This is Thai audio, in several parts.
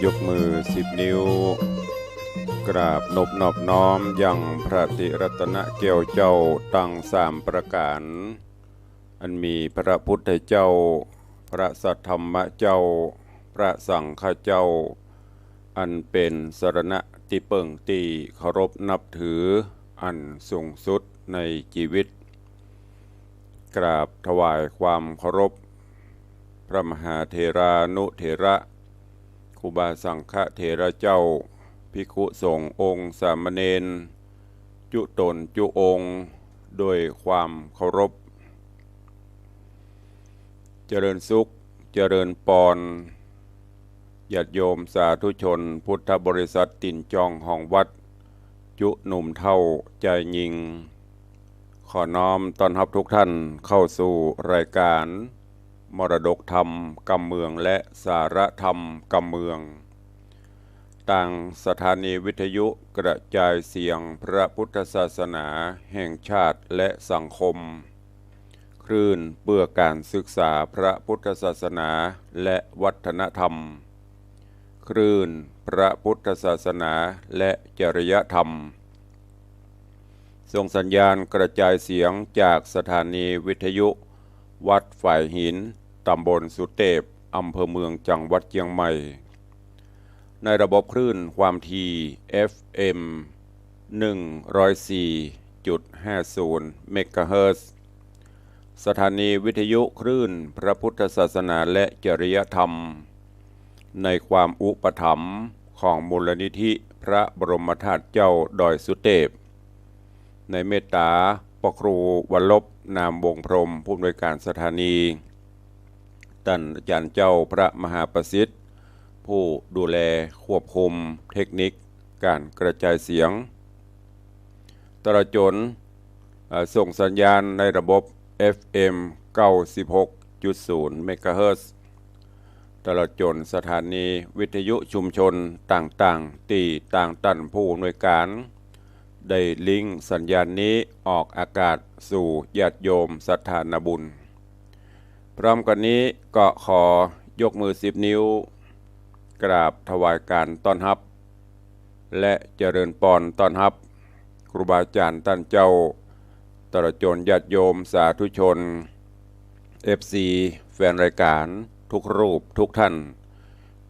ยกมือ10 นิ้วกราบนอบน้อมยังพระติรัตนเกล้าเจ้าตั้ง3 ประการอันมีพระพุทธเจ้าพระสัทธรรมเจ้าพระสังฆเจ้าอันเป็นสรณะที่เปิ่งตีเคารพนับถืออันสูงสุดในชีวิตกราบถวายความเคารพพระมหาเถรานุเถระครูบาสังฆเถระเจ้าภิกขุสงฆ์องค์สามเณรจุตนจุองค์โดยความเคารพเจริญสุขเจริญปอนญาติโยมสาธุชนพุทธบริษัทตินจองห้องวัดจุหนุ่มเท่าใจยิงขอน้อมต้อนรับทุกท่านเข้าสู่รายการมรดกธรรมกำเมืองและสารธรรมกำเมืองต่างสถานีวิทยุกระจายเสียงพระพุทธศาสนาแห่งชาติและสังคมคลื่นเพื่อการศึกษาพระพุทธศาสนาและวัฒนธรรมคลื่นพระพุทธศาสนาและจริยธรรมส่งสัญญาณกระจายเสียงจากสถานีวิทยุวัดฝ่ายหินตำบลสุเทพอำเภอเมืองจังหวัดเชียงใหม่ในระบบคลื่นความถี่ FM 104.50 เมกะเฮิรตซ์สถานีวิทยุคลื่นพระพุทธศาสนาและจริยธรรมในความอุปถัมภ์ของมูลนิธิพระบรมธาตุเจ้าดอยสุเทพในเมตตาพระครูวัลลบนามวงพรหมผู้อำนวยการสถานีท่านอาจารย์เจ้าพระมหาประสิทธิ์ผู้ดูแลควบคุมเทคนิคการกระจายเสียงตลอดจนส่งสัญญาณในระบบ FM 96.0 เมกะเฮิรตซ์ตลอดจนสถานีวิทยุชุมชนต่างๆที่ต่างตันผู้อำนวยการได้ลิงก์สัญญาณนี้ออกอากาศสู่ญาติโยมศรัทธานบุญพร้อมกันนี้ก็ขอยกมือ10 นิ้วกราบถวายการต้อนรับและเจริญพรต้อนรับครูบาอาจารย์ท่านเจ้าตลอดจนญาติโยมสาธุชน FC แฟนรายการทุกรูปทุกท่าน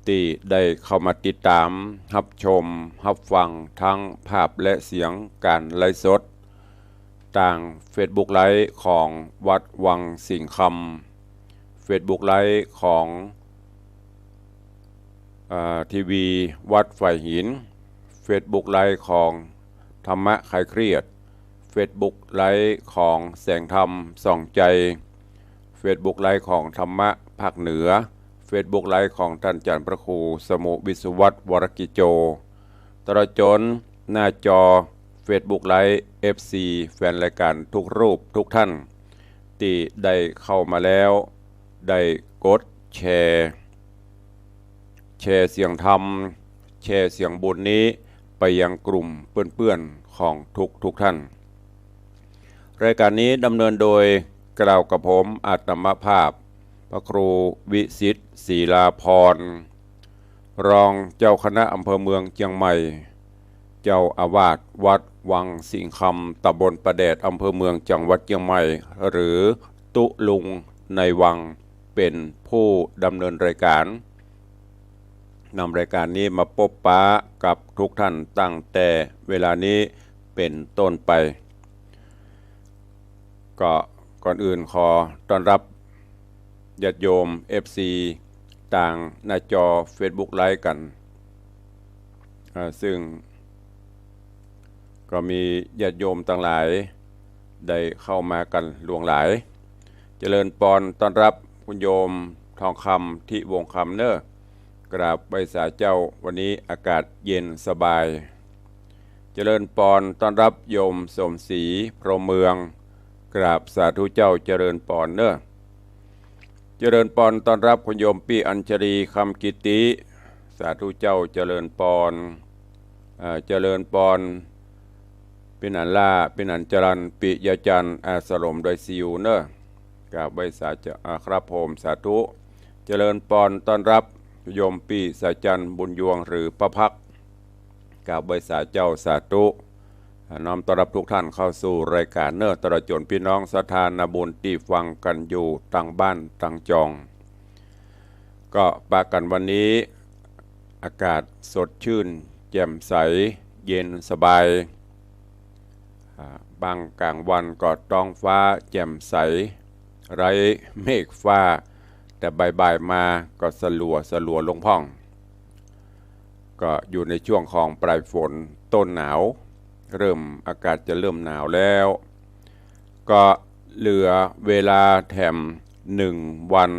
ที่ได้เข้ามาติดตามรับชมรับฟังทั้งภาพและเสียงการไลฟ์สดต่าง Facebook ไลฟ์ของวัดวังสิงห์คำ Facebook ไลฟ์ของทีวีวัดฝ่ายหิน Facebook ไลฟ์ของธรรมะคลายเครียด Facebook ไลฟ์ของแสงธรรมส่องใจ Facebook ไลฟ์ของธรรมะภาคเหนือFacebook ไลฟ์ของท่านอาจารย์พระครูสมุวิสุวัตวรกิจโจตลอดจนหน้าจอ Facebook ไลฟ์ FC แฟนรายการทุกรูปทุกท่านที่ได้เข้ามาแล้วได้กดแชร์เสียงธรรมแชร์เสียงบุญนี้ไปยังกลุ่มเพื่อนๆของทุกท่านรายการนี้ดำเนินโดยกล่าวกับผมอาตมภาพพระครูวิสิทธิ์ศรีลาภรณ์รองเจ้าคณะอำเภอเมืองเชียงใหม่เจ้าอาวาสวัดวังสิงห์คำตำบลประแดดอำเภอเมืองจังหวัดเชียงใหม่หรือตุลุงในวังเป็นผู้ดำเนินรายการนำรายการนี้มาพบปะกับทุกท่านตั้งแต่เวลานี้เป็นต้นไปก็ก่อนอื่นขอต้อนรับญาติโยม FC ต่างหน้าจอ Facebook ไลฟ์กันซึ่งก็มีญาติโยมต่างหลายได้เข้ามากันหลวงหลายเจริญพรต้อนรับคุณโยมทองคำที่วงคำเนอกราบใบสาเจ้าวันนี้อากาศเย็นสบายเจริญพรต้อนรับโยมสมศรีพรหมเมืองกราบสาธุเจ้าเจริญพรเนอเจริญพรต้อนรับคุณโยมปีอัญชลีคำกิติสาธุเจ้าเจริญพรเจริญพรปินันล่าปินันจรันปิยจันทร์อาสลมโดยซิวเนอกราบใบสาเจ้าครับผมสาธุเจริญพรต้อนรับ โยมปีสาจันบุญยวงหรือประพักกราบใบสาเจ้าสาธุน้อมต้อนรับทุกท่านเข้าสู่รายการเนื้อตระจนพี่น้องสถานบุญที่ฟังกันอยู่ต่างบ้านต่างจองก็ปากันวันนี้อากาศสดชื่นแจ่มใสเย็นสบายบางกลางวันก็ท้องฟ้าแจ่มใสไร้เมฆฟ้าแต่บ่ายๆมาก็สลัวลงพ่องก็อยู่ในช่วงของปลายฝนต้นหนาวอากาศจะเริ่มหนาวแล้วก็เหลือเวลาแถม1 วัน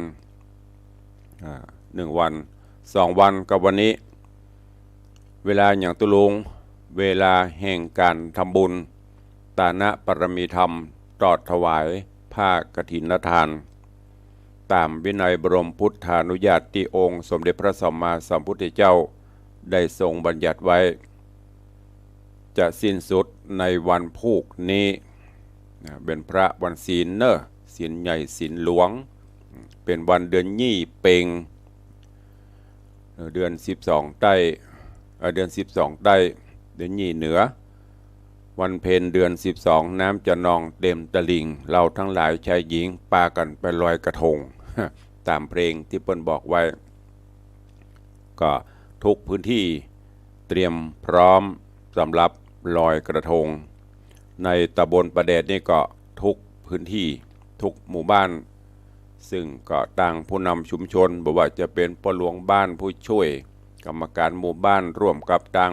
1 วัน2 วันกับวันนี้เวลาอย่างตุลุงเวลาแห่งการทำบุญตานะปรมีธรรมตอดถวายผ้ากฐินทานตามวินัยบรมพุทธานุญาตที่องค์สมเด็จพระสัมมาสัมพุทธเจ้าได้ทรงบัญญัติไว้จะสิ้นสุดในวันพุธนี้เป็นพระวันศีลศีลใหญ่ศีลหลวงเป็นวันเดือนยี่เพ็งเดือน12ใต้เดือน12ใต้เดือนยี่เหนือวันเพ็ญเดือน12น้ำจะนองเต็มตลิ่งเราทั้งหลายชายหญิงปากันไปลอยกระทงตามเพลงที่เปิ้นบอกไว้ก็ทุกพื้นที่เตรียมพร้อมสำหรับลอยกระทงในตำบลประเดชนี่ก็ทุกพื้นที่ทุกหมู่บ้านซึ่งก็ต่างผู้นำชุมชนบอกว่าจะเป็นปหลวงบ้านผู้ช่วยกรรมการหมู่บ้านร่วมกับต่าง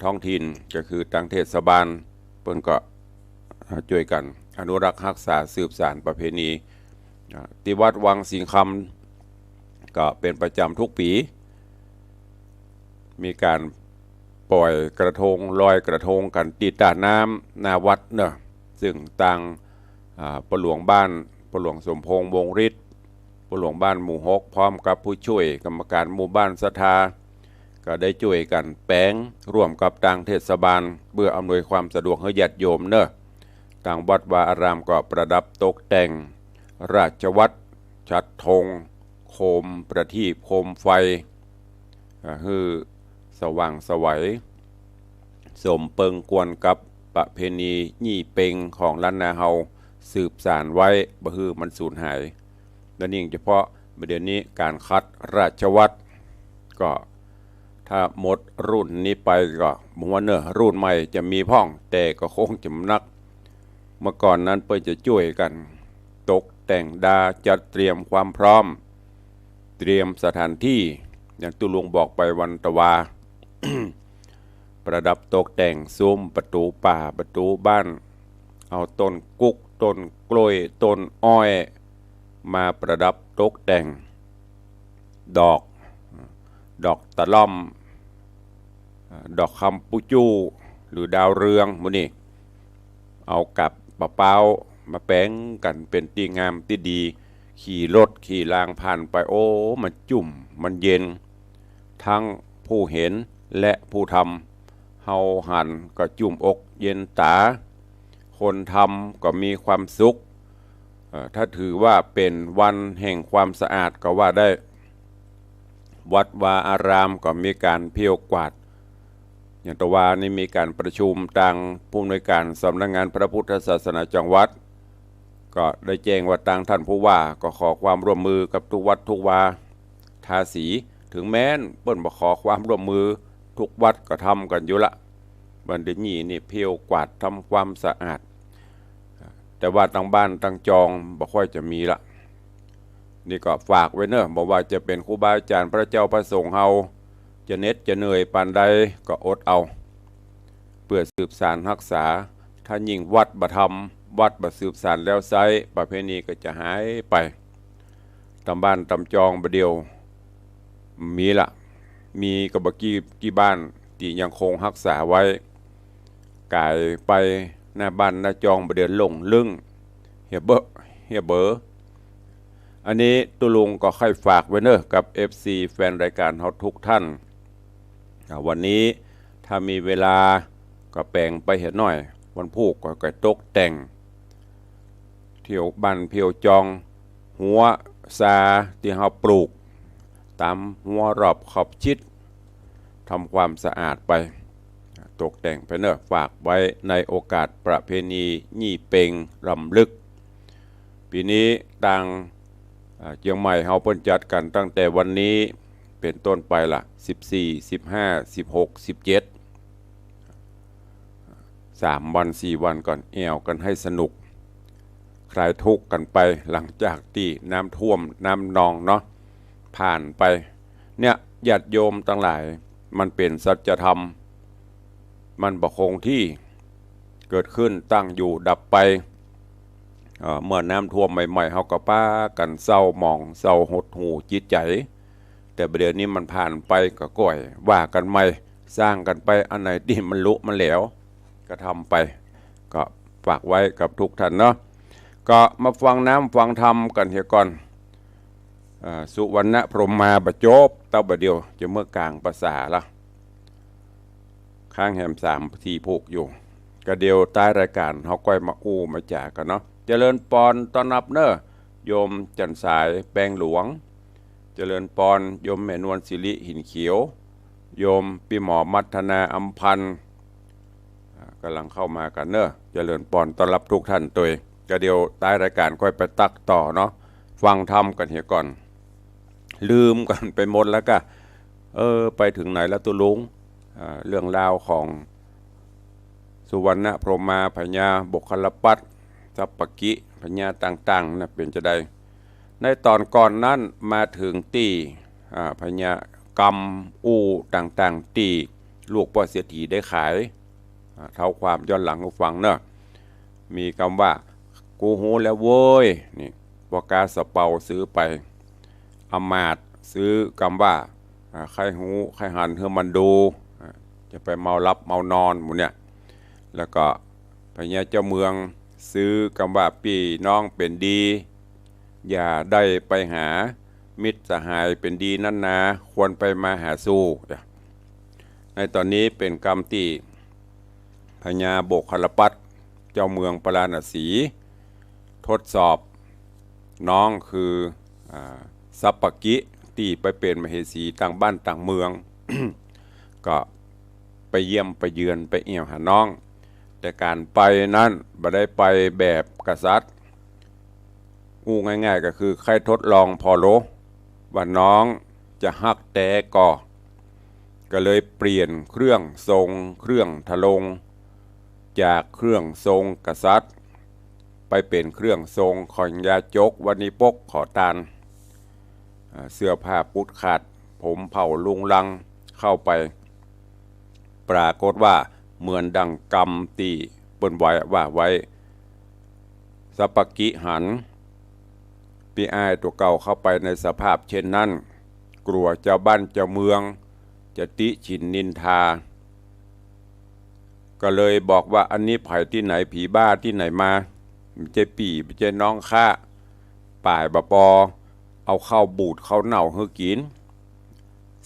ท้องถิ่นก็คือต่างเทศบาลเพิ่นก็ช่วยกันอนุรักษ์รักษาสืบสานประเพณีที่วัดวังสิงคำก็เป็นประจำทุกปีมีการปล่อยกระทงลอยกระทงกันตีตาน้ำหน้าวัดซึ่งต่างปหลวงบ้านปหลวงสมพงษ์วงฤทธิ์ปหลวงบ้านหมู่6พร้อมกับผู้ช่วยกรรมการหมู่บ้านศรัทธาก็ได้ช่วยกันแปลงร่วมกับต่างเทศบาลเพื่ออำนวยความสะดวกให้ญาติโยมต่างวัดวาอารามก็ประดับตกแต่งราชวัตรชัดธงโคมประทีปโคมไฟคือสว่างสวัยสมเปิงกวนกับประเพณียี่เพ็งของล้านนาเฮาสืบสานไว้บ่ฮือมันสูญหายและนี่เฉพาะเดี๋ยวนี้การคัดราชวัตรก็ถ้าหมดรุ่นนี้ไปก็บ่ว่ารุ่นใหม่จะมีพ่องแต่ก็คงจะนักเมื่อก่อนนั้นเพิ่นจะช่วยกันตกแต่งดาจัดเตรียมความพร้อมเตรียมสถานที่อย่างตุลุงบอกไปวันตะวา ประดับตกแต่งซุ้มประตูป่าประตูบ้านเอาต้นกุ๊กต้นกล้วยต้นอ้อยมาประดับตกแต่งดอกตะล่อมดอกคำปูจูหรือดาวเรืองมื้อนี้เอากับปะเป้ามาแป้งกันเป็นตีงามที่ดีขี่รถขี่รางผ่านไปโอ้มันจุ่มมันเย็นทั้งผู้เห็นและผู้ทำเฮาหันก็จุ่มอกเย็นตาคนทำก็มีความสุขถ้าถือว่าเป็นวันแห่งความสะอาดก็ว่าได้วัดวาอารามก็มีการเพี้ยวกวาดอย่างตะวานี่มีการประชุมทางผู้อำนวยการสำนักงานพระพุทธศาสนาจังหวัดก็ได้แจ้งว่าทางท่านผู้ว่าก็ขอความร่วมมือกับทุกวัดทุกวาทาสีถึงแม้นเปิ้นบ่ขอความร่วมมือทุกวัดก็ทำกันอยู่ละวันเดือนนี้นี่เพี้ยวกวาดทำความสะอาดแต่ว่าต่างบ้านต่างจองบ่ค่อยจะมีละนี่ก็ฝากไว้บอกว่าจะเป็นครูบาอาจารย์พระเจ้าพระสงฆ์เฮาจะเหน็ดจะเหนื่อยปานใดก็อดเอาเพื่อสืบสานรักษาถ้ายิ่งวัดบ่ทำวัดบ่สืบสานแล้วไซประเพณีก็จะหายไปตำบ้านตำจองบ่เดียวมีก็บ่กี่บ้านที่ยังคงรักษาไว้กายไปหน้าบ้านหน้าจองบ่เดือนลงลึงเฮียเบออันนี้ตุลุงก็ค่อยฝากไว้กับ FC แฟนรายการเฮาทุกท่านวันนี้ถ้ามีเวลาก็แปลงไปเห็นหน่อยวันพุธก็ตกแต่งเที่ยวบ้านเพียวจองหัวซาที่เฮาปลูก ตามหัวรอบขอบชิดทำความสะอาดไปตกแต่งไปเนอะฝากไว้ในโอกาสประเพณียี่เปงรำลึกปีนี้ต่างเชียงใหม่เฮาเพิ่นจัดกันตั้งแต่วันนี้เป็นต้นไปล่ะ14 15 16 17 3 วัน 4 วันก่อนแอวกันให้สนุกคลายทุกข์กันไปหลังจากที่น้ำท่วมน้ำนองเนาะผ่านไปเนี่ยญาติโยมทั้งหลายมันเป็นสัจธรรมมันบ่คงที่เกิดขึ้นตั้งอยู่ดับไปเมื่อน้ำท่วมใหม่ๆเขาก็ป้ากันเศร้าหมองเศร้าหดหูจิตใจแต่ประเดี๋ยวนี้มันผ่านไปก็ก่อยว่ากันใหม่สร้างกันไปอันไหนที่มันลุมันแหลวก็ทำไปก็ฝากไว้กับทุกท่านเนาะก็มาฟังน้ำฟังธรรมกันเฮียก่อนสุวรรณพรหมาบจบเต้าบะเดียวจะเมื่อกลางภาษาละข้างแหม3 ทีผูกอยู่ก็เดียวใต้รายการเขาก้อยมาอู้มาจ่ากันเนาะเจริญปอนต้อนรับเนอะโยมจันสายแปลงหลวงเจริญปอนโยมแม่นวลศิริหินเขียวโยมพี่หมอมัทนาอัมพันธ์กำลังเข้ามากันเนอะเจริญปอนต้อนรับทุกท่านตัวเองก็เดียวใต้รายการก้อยไปตักต่อเนาะฟังธรรมกันเฮียก่อนลืมกันไปหมดแล้วก็ไปถึงไหนแล้วตุลุงเรื่องราวของสุวรรณพรหมาพญาบกคลปัตสัปปกิพญาต่างๆนะเป็นจะได้ในตอนก่อนนั้นมาถึงตีพญากรรมอูต่างๆตีลูกพ่อเศรษฐีได้ขายเท่าความย้อนหลังให้ฟังเนอะมีคำว่ากูหูแล้วโว้ยนี่ปกาสเปาซื้อไปอมาตซื้อคำว่าใครหูใครหันเฮือมันดูจะไปเมารับเมานอนหมดเนี่ยแล้วก็พญาเจ้าเมืองซื้อคำว่าปีน้องเป็นดีอย่าได้ไปหามิตรสหายเป็นดีนั่นนะควรไปมาหาสู้ในตอนนี้เป็นกรรมที่พญาโบกคลปัตเจ้าเมืองปราณสีทดสอบน้องคือสัปปกิที่ไปเป็นมเหสีต่างบ้านต่างเมือง ก็ไปเยี่ยมไปเยือนไปเอี่ยวหาน้องแต่การไปนั้นบ่ได้ไปแบบกษัตริย์ง่ายๆก็คือใครทดลองพอโลว่าน้องจะฮักแต่ก็เลยเปลี่ยนเครื่องทรงเครื่องทะลงจากเครื่องทรงกษัตริย์ไปเป็นเครื่องทรงขอนยาจกวันิปกขอตานเสื้อผ้าปุดขาดผมเผาลุงลังเข้าไปปรากฏว่าเหมือนดังกรรมตีเปิ้นไว้ว่าไว้สัปปกิหันปีอ้ายตัวเก่าเข้าไปในสภาพเช่นนั้นกลัวเจ้าบ้านเจ้าเมืองจะติฉินนินทาก็เลยบอกว่าอันนี้ไผ่ที่ไหนผีบ้าที่ไหนมาไม่ใช่ปี่ไม่ใช่น้องข้าป่ายบะปอเอาเข้าบูดเข้าเน่าให้กิน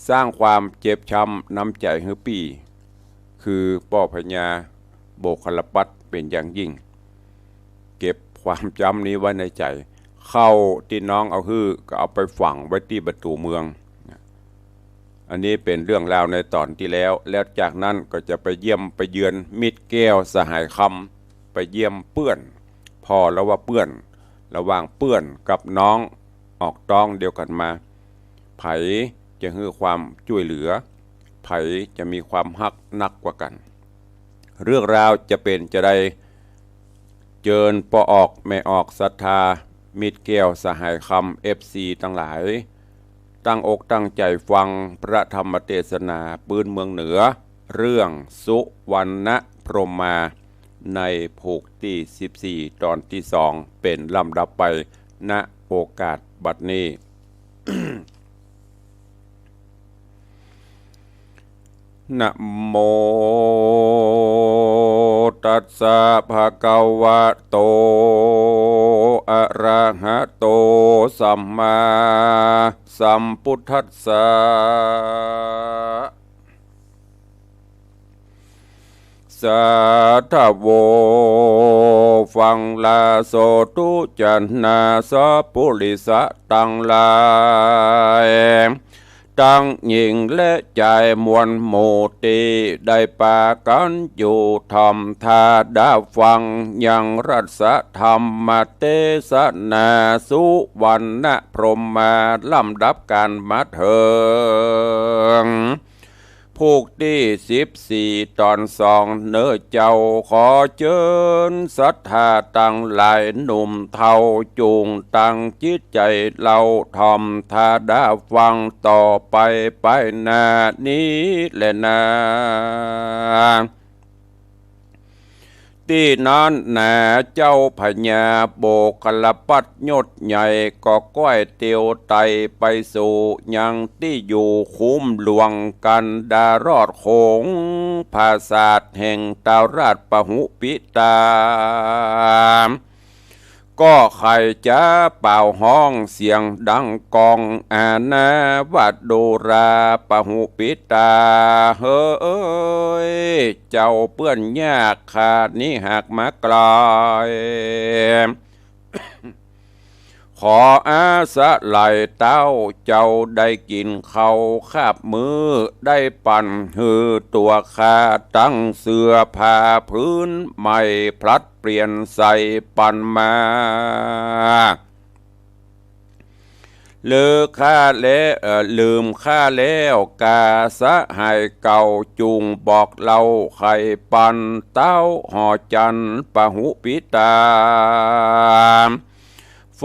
สร้างความเจ็บช้ำน้ำใจให้ปีคือป้อพญาโบกคลปัตเป็นอย่างยิ่งเก็บความจำนี้ไว้ในใจเข้าที่น้องเอาฮื้อก็เอาไปฝังไว้ที่ประตูเมืองอันนี้เป็นเรื่องราวในตอนที่แล้วจากนั้นก็จะไปเยี่ยมไปเยือนมิตรแก้วสหายคำไปเยี่ยมเปื้อนพอแล้วว่าเปื้อนระหว่างเปื้อนกับน้องออกต้องเดียวกันมาไผจะให้ความช่วยเหลือไผจะมีความฮักนักกว่ากันเรื่องราวจะเป็นจะได้เจิญปอออกแม่ออกศรัทธามิตรแก้วสหายคำFCทั้งหลายตั้งอกตั้งใจฟังพระธรรมเทศนาปืนเมืองเหนือเรื่องสุวรรณพรหมาในผูกที่14ตอนที่2เป็นลำดับไปณโอกาสบัดนี้ นะโมตัสสะภะคะวะโตอะระหะโตสัมมาสัมพุทธัสสะสัทธโวฟังลาโสตุจันนาสัพพุริสะตังลาย ตั้งหญิงและใจมวลหมู่ตีได้ปากันอยู่ทำทาดาฟังยังรัศธรรมเตสนาสุวรรณพรหมมาลำดับการมาเถิงผูกที่14 ตอน 2เนื้อเจ้าขอเชิญศรัทธาตั้งหลายหนุ่มเท่าจูงตั้งจิตใจเราทำทาดาฟังต่อไปหน้านี้แลยนะที่นั้นแน่เจ้าพญาโบกลปัดยศใหญ่ก็ก้อยเตียวไตไปสู่ยังที่อยู่คุ้มหลวงกันดารอดโขงภาษาแห่งตาราชปหุปิตาก็ใครจะเป่าห้องเสียงดังกองอาณาวัดโดราปหุปิตาเฮ้ยเจ้าเปื้อนยากขาดนี้หากมาไกลขออาสะไหลเต้าเจ้าได้กินเขาคาบมือได้ปั่นหือตัวขาตั้งเสื้อผ้าพื้นใหม่พลัดเปลี่ยนใส่ปั่นมาลืมข้าแล้วกาสะหายเก่าจุงบอกเล่าไข่ปันเต้าหอจันปะหุปิตา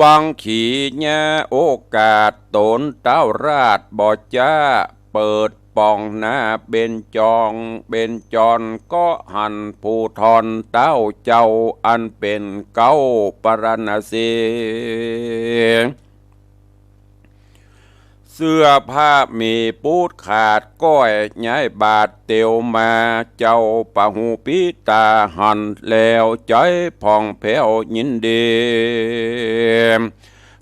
ฟังขี่แง่โอกาสตนเต้าราชบอจ้าเปิดป่องหน้าเบญจรก็หันผู้ทอนเต้าเจ้าอันเป็นเก้าปรณสีเสื้อผ้ามีปูดขาดก้อยย้ายบาดเตียวมาเจ้าปะหูปิตาหันแล้วใจผ่องแผ้วยินดี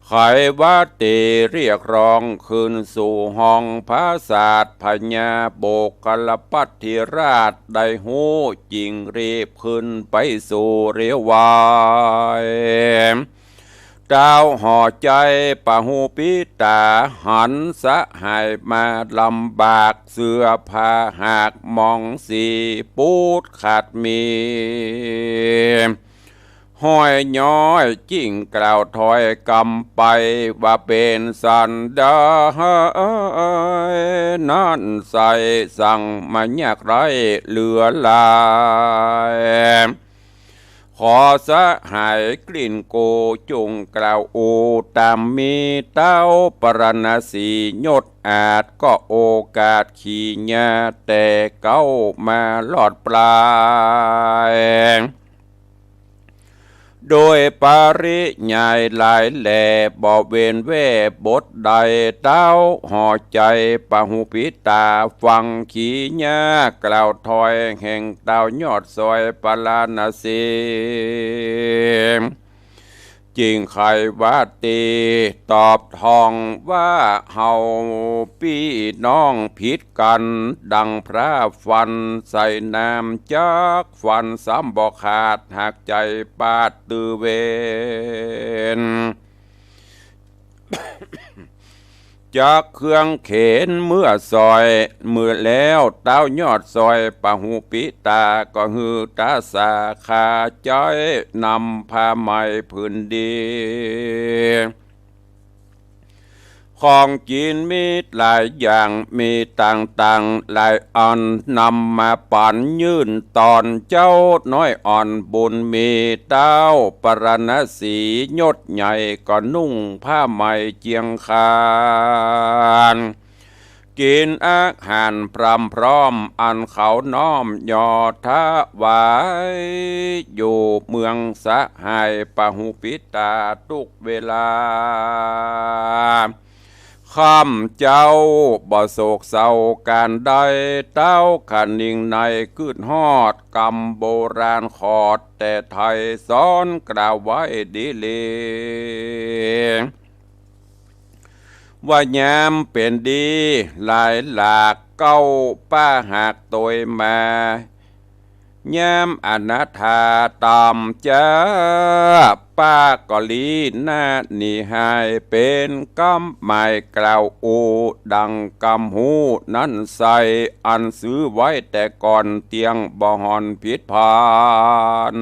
ไขวัดตีเรียกร้องคืนสู่ห้องพระศาสพญาโบกลปัตถิราชได้หูจริงรีบขึ้นไปสู่เรียวายเจ้าห่อใจปะหูปิตาหันสะหายมาลำบากเสื้อผ้าหากมองสีปูดขาดมีห้อยย้อยจิ้งกล่าวถอยกำไปว่าเป็นสันดานั่นใส่สั่งมายากไรเหลือลายขอสะหายกลิ่นโกจุงกล่าวโอตามมีเต้าปรณสียศอาจก็โอกาสขี่ญาแต่เก้ามาลอดปลายโดยปาริยายหลายแหล่บ่เวนเว่บทใดเต้าห่อใจปะหูปิตาฟังขี่ญากล่าวถอยแห่งเต้ายอดซอยปลาณสีจริงใครว่าตีตอบทองว่าเฮาพี่น้องผิดกันดังพระฟันใส่น้ำจักฟันซ้ำบอกขาดหากใจปาดตือเวนจากเครื่องเขนเมื่อซอยเมื่อแล้วเต้ายอดซอยปะหูปิตาก็ฮือตาสาขาจ้อยนำผ้าไหมพื้นดีของกินมีหลายอย่างมีต่างหลายอันนำมาปั่นยื่นตอนเจ้าน้อยอ่อนบุญมีเต้าปรณสียศใหญ่ก็นุ่งผ้าไหมเจียงคานกินอาหารพร้อมอันเขาน้อมยอทะไว้อยู่เมืองสะหายปะหูปิตาทุกเวลาข้ามเจ้าบ่โศกเศร้าการใดเต้าขันนิ่งในคืดฮอดกำโบราณขอดแต่ไทยซ้อนกล่าวไว้ดีเลยว่ายามเป็นดีหลายหลากเก้าป้าหากตัวมา ยามอนาถาตามจ้าป้ากอลีหน้านี่หายเป็นกำหมายกล่าวโอดังกำหูนั้นใส่อันซื้อไว้แต่ก่อนเตียงบ่หอนผิดพาน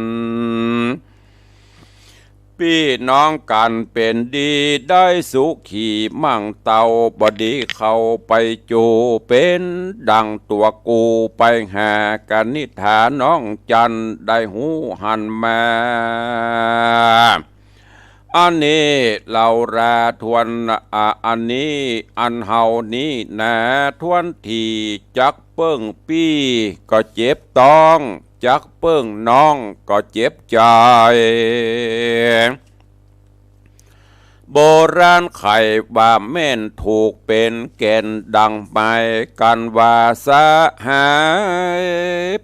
พี่น้องกันเป็นดีได้สุขีมั่งเตาบดีเข้าไปจูเป็นดังตัวกูไปหากันนิฐาน้องจันได้หูหันมาอันนี้เราราทวนอันนี้อันเฮานี้นะทวนทีจักเปิ้งปี้ก็เจ็บต้องจักเปิ้งน้องก็เจ็บใจโบราณไขว่าแม่นถูกเป็นแก่นดังไปกันว่าสะหาย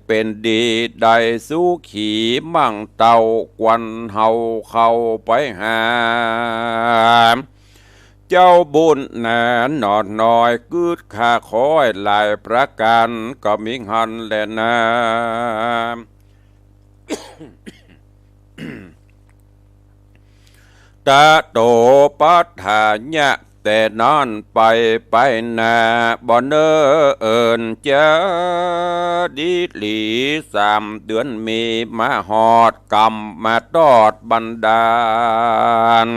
เป็นดีได้สู้ขี่มั่งเต่ากวันเฮาเข้าไปหาเจ้าบุญแน่นอดน้อยกึดข้าคอยหลายประการก็มิหันแลนะตาโตปัฏฐาญะแต่นอนไปนาบ่เนอเอินเจอดีหลี3 เดือนมีมาหอดกรรมมาตอดบันดาล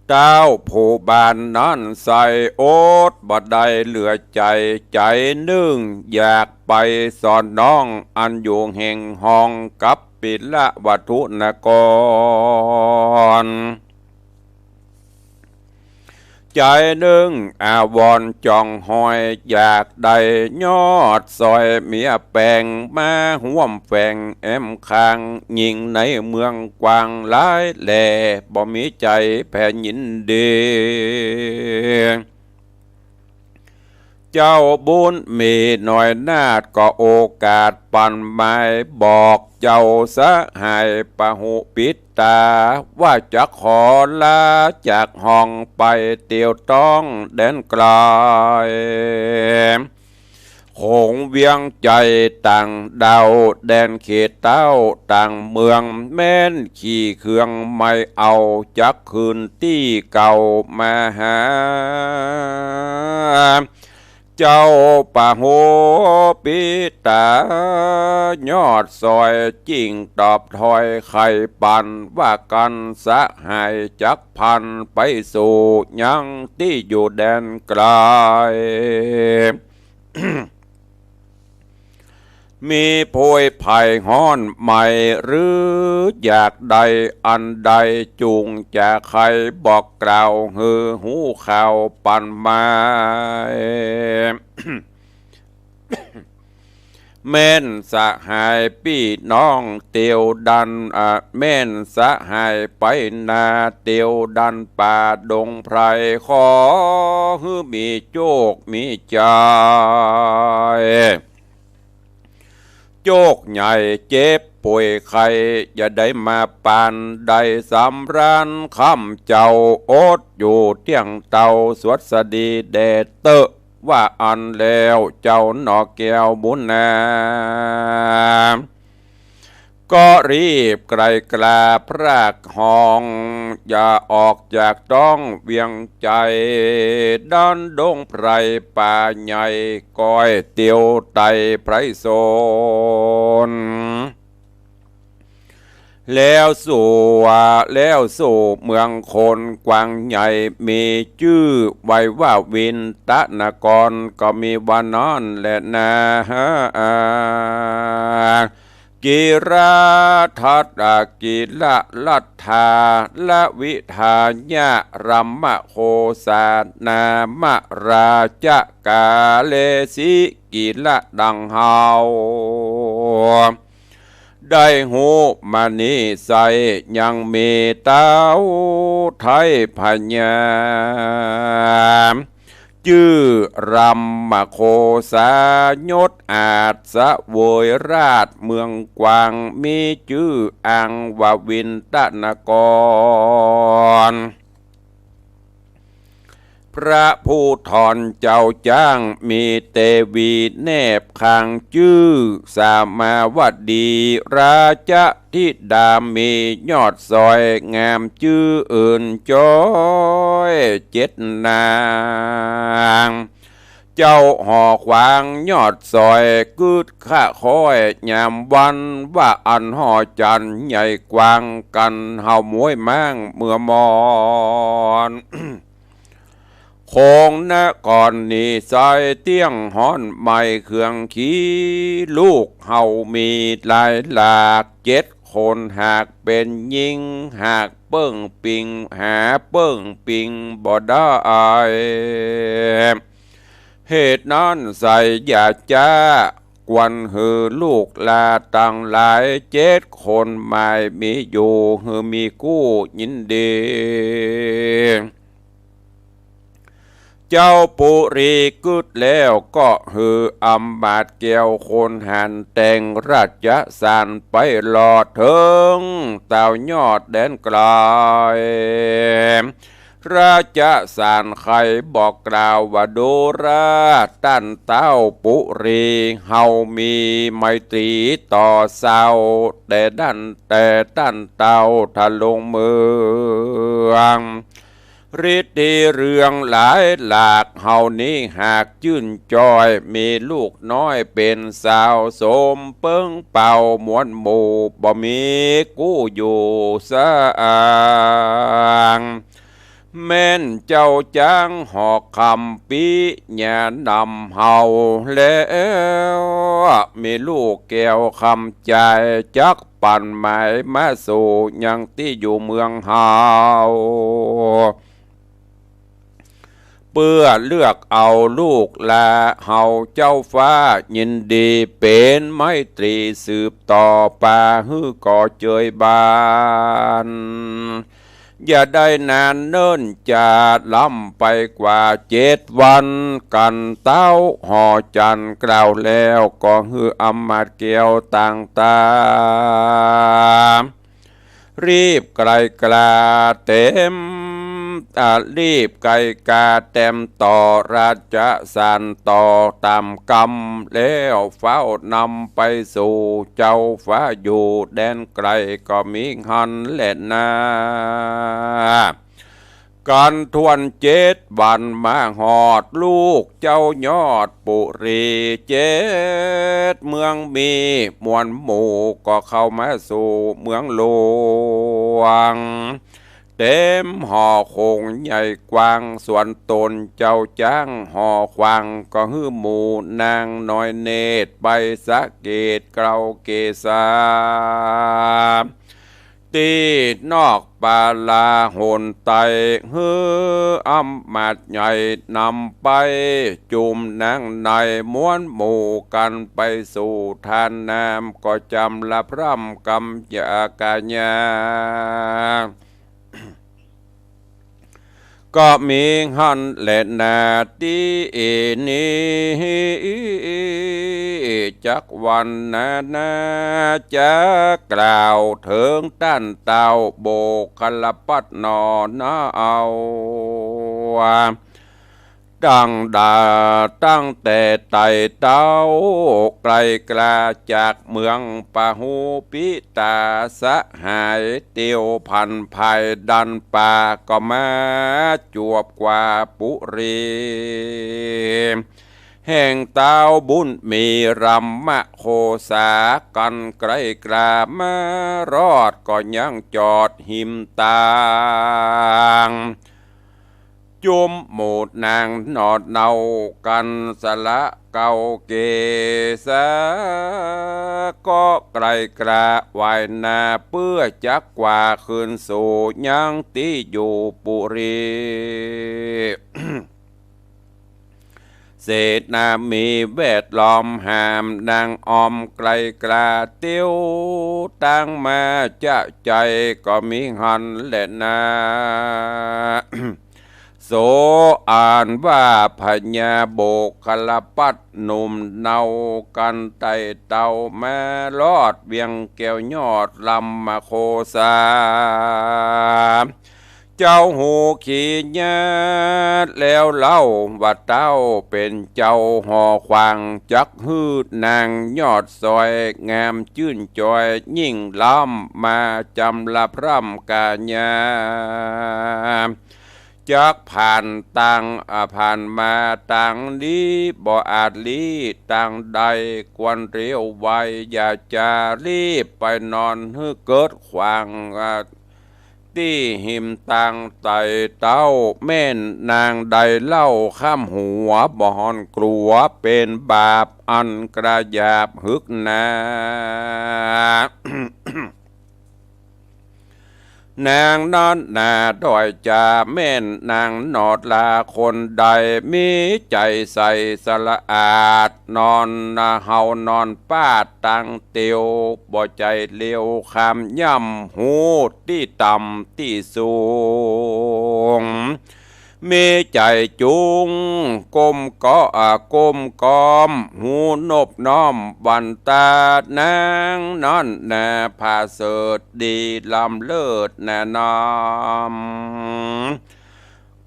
เต้าผู้บานนั้นใส่โอดบ่ได้เหลือใจนึ่งอยากไปสอนน้องอันอยู่แห่งห้องกับปิละวัตถุนกรใจหนึ่งอาวรจ้องหอยอยากได้ยอดซอยเมียแปลงมาห่วมแฝงแอมคางยิงในเมืองกวางหลายแหล่บ่มีใจแผ่ยินดีเจ้าบุญมีหน่อยนาดก็โอกาสปันไม้บอกเจ้าสะหายปะหุปิดตาว่าจะขอลาจากห้องไปเตียวต้องแดนไกลคงเวียงใจต่างดาวแดนเขตเต้าต่างเมืองแม่นขี่เครื่องไม่เอาจักคืนที่เก่ามาหาเจ้าป่าโหปิตายอดซอยจิงตอบถอยไข่ปันว่ากันสะหายจักพันไปสู่ยังที่อยู่แดนไกล มีโพยไผ่ห้อนใหม่หรืออยากใดอันใดจุงจะใครบอกกล่าวหือหูข่าวปันมา แม่นสะหายพี่น้องเตียวดันแม่นสะหายไปนาเตียวดันป่าดงไพรขอฮือมีโจกมีใจโจกใหญ่เจ็บป่วยไข้อย่าได้มาปานได้สำรันคำเจ้าโอดอยู่เที่ยงเตาสวดสดีเดเตอว่าอันแล้วเจ้าหนอแก้วบุญนาก็รีบไกลกลาพรากห้องอย่าออกจากต้องเวียงใจด้านดงไพรป่าใหญ่ก้อยเตียวไตไพรโซนแล้วสู่เมืองคนกวางใหญ่มีชื่อไว้ว่าวินตะนกรก็มีวานอนและนากิราทัตกิละลัทธาละวิทาญะรัมมะโคสานามะราชกาเลสิกิละดังเฮาได้หูมานิใสยังมีเต้าไทยพญามชื่อรัมมโคสายศอาจสะโวยราชเมืองกวางมีชื่ออังววินตนกร พระผู้ถอนเจ้าจ้างมีเตวีแนบคางชื่อสามาวดีราชธิดามียอดซอยงามชื่ออื่นจอยเจ็ดนางเจ้าห่อขวางยอดซอยกึดข้าคอยยามวันว่าอันห่อจันใหญ่กว้างกันเฮามวยมั่งเมื่อมอน คงนะก่อนนี้ใส่เตี้ยงฮ้อนไม่เครื่องขี้ลูกเฮามีหลายหลากเจ็ดคนหากเป็นยิงหากเปิ้งปิงหาเปิ้งปิงบ่ได้เหตุนั้นใส่อย่าจ้ากวนหือลูกลาตั้งหลายเจ็ดคนไม่มีอยู่หือมีกู้ยินดีเจ้าปุรีกึดแล้วก็หืออำบาดเกี่ยวคนหันแต่งราชสารไปหลอดเถิงเต่ายอดแดนไกลราชสารใครบอกกล่าวว่าโดราตั้นเต้าปุรีเฮามีไมตรีต่อเศร้าแต่ตั้นเต้าทะลงเมืองฤทธิ์เรื่องหลายหลากเฮานี้หากจื่นจอยมีลูกน้อยเป็นสาวสมเปิ้งเป่ามวนหมู่บ่มีกู้อยู่สะอางแม่นเจ้าจ้างหอกคำปีญานำเฮาแล้วมีลูกแก้วคำใจจักปั่นหมายมาสู่ยังที่อยู่เมืองเฮาเพื่อเลือกเอาลูกลาเฮาเจ้าฟ้ายินดีเป็นไมตรีสืบต่อปาฮื้อก่อเจยบานอย่าได้นานเนิ่นจะล้ำไปกว่า7 วันกันเต้าห่อจันกล่าวแล้วก็ฮืออำมาตย์เกี่ยวต่างตารีบไกลกลาเต็มรีบไกลกาเต็มต่อราชสารต่อตามกรรมแล้วเฝ้านำไปสู่เจ้าฟ้าอยู่แดนไกลก็มีหันแหละนาการทวน7 วันมาหอดลูกเจ้ายอดปุรี7 เมืองมีมวลหมู่ก็เข้ามาสู่เมืองหลวงเต็มห่อคงใหญ่กว้างส่วนตนเจ้าจ้างห่อควางก็ฮื้อหมู่นางน้อยเนตรใบสะเกตเกลาเกษาตีนอกปาลาโหนไตฮืออำมาตย์ใหญ่นำไปจุมนางในม้วนหมู่กันไปสู่ทานน้ำก็จำละพร่ำกำยากาญาก็มีหันแหละนาตีนี้จักวันนาจะกล่าวถึงต้านเต่าโบกลปัดนอนาเอาตั้งแต่ไต่เต้าไกลกลาจากเมืองปะหูปิตาสหายเตียวพันภายดันป่าก็มาจวบกว่าปุรีแห่งเต้าบุญมีรำมะโคสากันไกลกลามารอดก็ยังจอดหิมตางจุมหมูดนางนอดเนากันสละเก่าเกษาก็ไกลกระวายนาเพื่อจักกว่าคืนสู่ยังที่อยู่ปุรี เศษนามีแวดล้อมหามนางออมไกลกลาเตี้ยวตั้งมาจะใจก็มีหันแหละนา โสอ่านว่าพญาโบกลปัดหนุ่มเนากันไตเต่าแม่ลอดเวียงแก้วยอดลำมาโคสา เจ้าหูขี้ญาติแล้วเล่าว่าเต้าเป็นเจ้าหอควางจักฮืดนางยอดซอยงามจื่นจอยยิ่งล้ำมาจำละพร่ำกาญาจักผ่านต่างผ่านมาต่างลีบ่อาจลีต่างใดกวนเร็วไวอย่าจะรีบไปนอนให้เกิดขวางที่หิมต่างไต่เต้าแม่นนางใดเล่าข้ามหัวบ่ฮอนกลัวเป็นบาปอันกระยาบหึกนา นางนอนหน้าดอยจ่าแม่นนางนอดลาคนใดมีใจใส่สละอาดนอนเฮานอนป้าตังเตียวบ่ใจเลี้ยวคำย่ำหูที่ต่ำที่สูงมีใจจุงก้มก็ก้มกอมหูนบน้อมวันตานางนอนแน่ผาเสดดีลำเลิศแน่นอม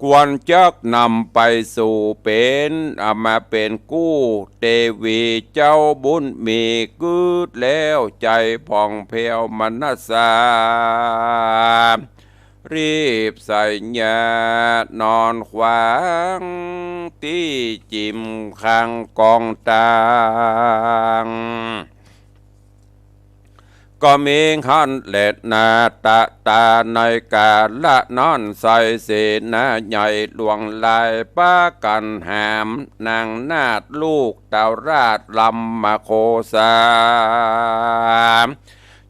กวนจักนำไปสู่เป็นมาเป็นกู้เทวีเจ้าบุญมีกืดแล้วใจผ่องเพวมนัสสารีบใส่ยานอนขวางที่จิมข้างกองตางก็มีขันเล็ดนาตาในกาละนอนใส่เสนาใหญ่หลวงลายป้ากันหามนางนาดลูกเต่าราชลำมาโคสา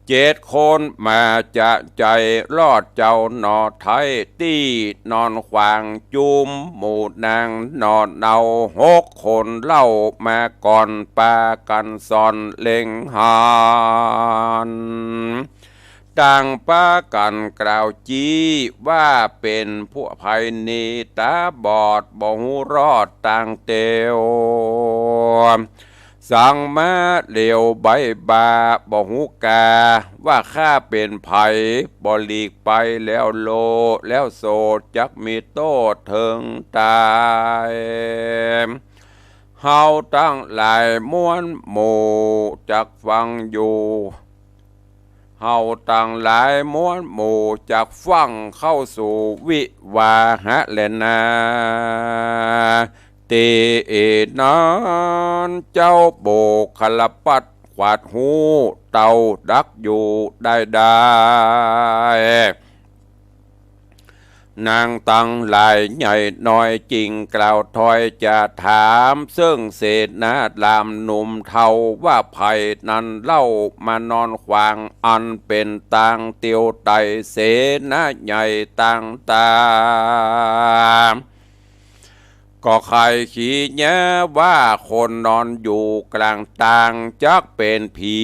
7 คนมาจะใจรอดเจ้าหนอไทยตี้นอนขวางจุมหมู่นางนอนเอา6 คนเล่ามาก่อนปากันซอนเล็งหานต่างป้ากันกล่าวจี้ว่าเป็นผู้ภัยนีตาบอดบ่หูรอดต่างเตียวสั่งมาเหลียวใบบาบ่หูกาว่าข้าเป็นไผบ่หลีกไปแล้วโลแล้วโสดจักมีโตถึงตายเฮาตั้งหลายม้วนหมู่จักฟังอยู่เฮาตั้งหลายม้วนหมู่จักฟังเข้าสู่วิวาหะแลนาตีนอนเจ้าโบกขลปัดขวาดหูเต่าดักอยู่ได้นางตังหลายใหญ่น้อยจริงกล่าวถอยจะถามซึ่งเศษนาลามหนุ่มเทาว่าไผ่นั้นเล่ามานอนขวางอันเป็นต่างเตียวไตเสนาใหญ่ต่างตาก็ใครขี้แย้ว่าคนนอนอยู่กลางต่างจักเป็นผี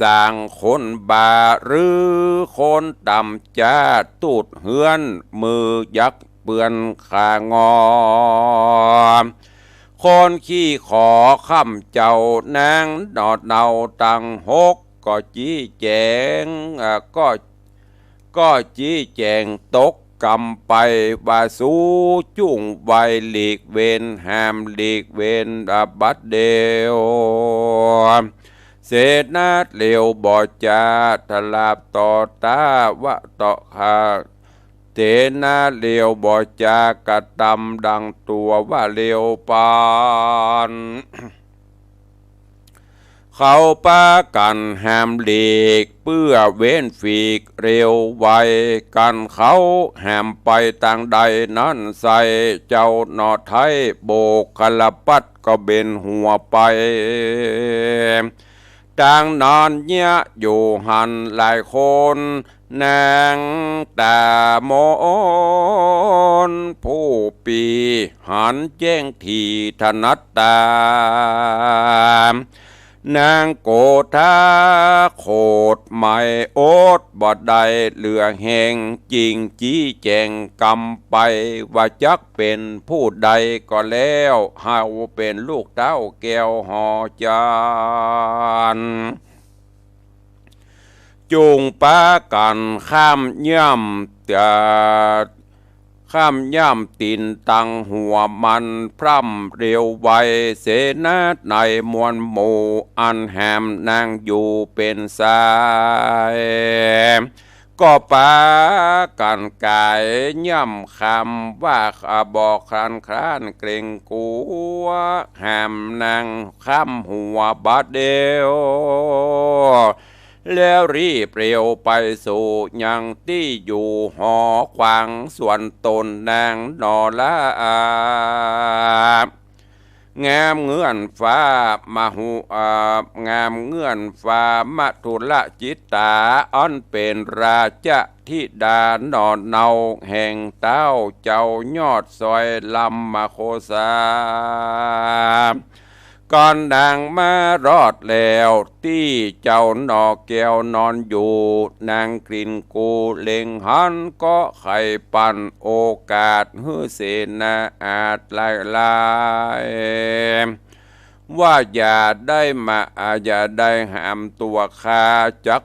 สร้างคนบาหรือคนต่ำจ้าตูดเฮือนมือยักเปือนขางอคนขี้ขอค่ำเจ้านางนอดเนาตัง6ก็จี้แจงก็จี้แจงตกกำไปว่าสู้จุ่งไวหลีกเวนหามหลีกเวนบัดเดียวเศษนาดเหลวบ่จาทลาบต่อตาวะต่อขาเตนาเหลวบ่จากระตำดังตัวว่าเหลวปานเขาป้ากันหามหลีกเพื่อเว้นฝีกเร็วไวกันเขาหามไปต่างใดนั้นใส่เจ้าหนอไทยโบกขลปัดก็เบนหัวไปต่างนอนเนี้ยอยู่หันหลายคนนางตามนผู้ปีหันแจ้งทีถนัดตานางโกธาโคดไม่โอดบ่ได้เหลือแห่งจริงจี้แจงกำไปว่าจักเป็นผู้ใดก็แล้วเฮาเป็นลูกเต้าแก้วหอจานจูงป้ากันข้ามย่ำ ข้ามย่ำตีนตังหัวมันพร่ำเร็วไวเสนาในมวลหมู่อันแหมนางอยู่เป็นสายก็ปากันกายย่ำคำว่าบอกครันครานเกรงกลัวแหมนางข้ามหัวบาดเดียวแล้วรีบเร็วไปสู่ยังที่อยู่หอขวางส่วนตนนางนอละงามเงื่อนฟ้ามาหูงามเงื่อนฟ้ามาทุละจิตตาอ้อนเป็นราชธิดานอนเนาแห่งเต้าเจ้ายอดซอยลำมาโคสาก่อนดังมารอดแล้วที่เจ้าหนอแก้วนอนอยู่นางกลิ่นกูเล็งหันก็ไข่ปันโอกาสฮือเสนาอาจลายว่าอย่าได้มาอย่าได้หามตัวคาจัก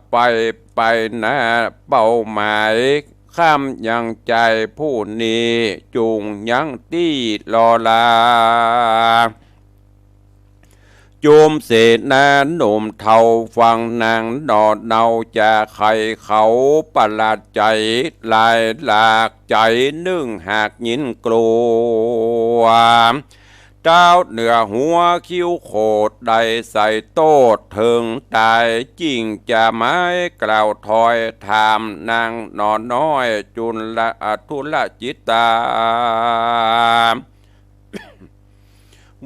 ไปนะเป้าหมายข้ามยังใจผู้นี้จุงยังตี้รอลาโยมเสนาหนุ่มเท่าฟังนางนอดเนาจะใครเขาประหลาดใจลายหลากใจนึ่งหากยินกลัวเจ้าเหนือหัวคิ้วโคดได้ใส่โต้ถึงตายจริงจะไม่กล่าวถอยถามนางนอนน้อยจุลละทุลจิตตา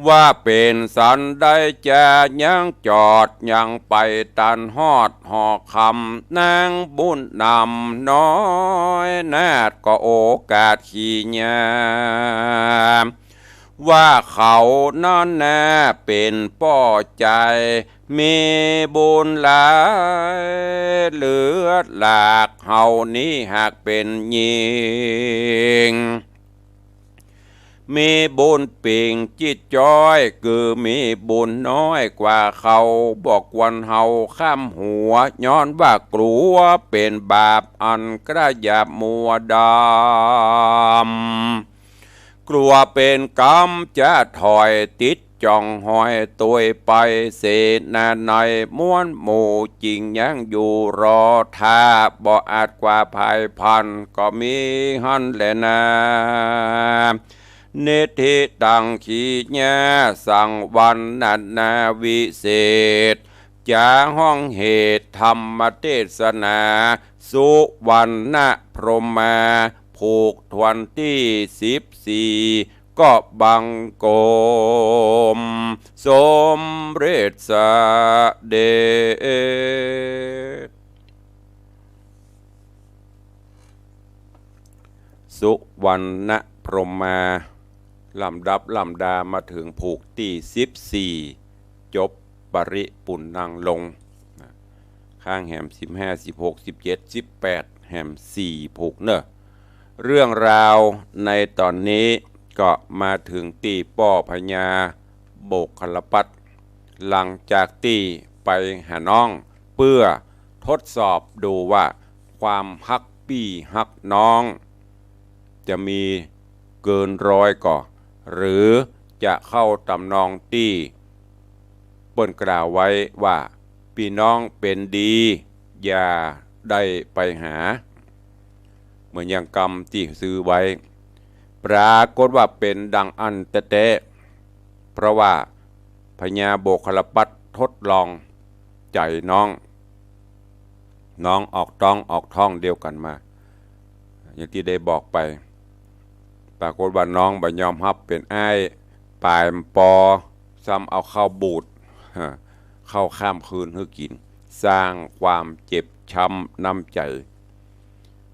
ว่าเป็นสันได้จะยังจอดยังไปตันฮอดหอคำนางบุญนำน้อยนาดก็โอกาสขี้ยามว่าเขานั่นน่ะเป็นป้อใจมีบุญหลายเหลือหลากเฮานี้หากเป็นยิงมีบุญเป่งจิตจ้อยคือมีบุญน้อยกว่าเขาบอกวันเฮาข้ามหัวย้อนว่ากลัวเป็นบาปอันกระยาบมัวดำกลัวเป็นกรรมจะถอยติดจ้องหอยตัวไปเสนาในม้วนหมู่จริงยังอยู่รอท่าบ่อาจกว่าภายพันก็มีหันแลนะเนติดังขีญาสังวันนันนาวิเศษจาห้องเหตุธรรมเทศนาสุวรรณพรหมาผูกทวนที่14ก็บังโกมสมเร็จสเดชสุวรรณพรหมาลำดับลำดามาถึงผูกที่14จบปริปุณนังลงข้างแหม15 16 17 18แหม4ผูกเนอะเรื่องราวในตอนนี้ก็มาถึงตีป้อพญาโบกขลปัตหลังจากตีไปหาน้องเพื่อทดสอบดูว่าความฮักปี้ฮักน้องจะมีเกิน100ก่อหรือจะเข้าตำนองที่เปิ้นกล่าวไว้ว่าพี่น้องเป็นดีอย่าได้ไปหาเหมือนอย่างกรรมที่ซื้อไว้ปรากฏว่าเป็นดังอันเตะเพราะว่าพญาโบกขลปัตทดลองใจน้องออกท้องเดียวกันมาอย่างที่ได้บอกไปปรากฏว่าน้องบ่ยอมรับเป็นอ้ายปลายปอซ้ำเอาเข้าบูดเข้าข้ามคืนให้กินสร้างความเจ็บช้ำน้ำใจ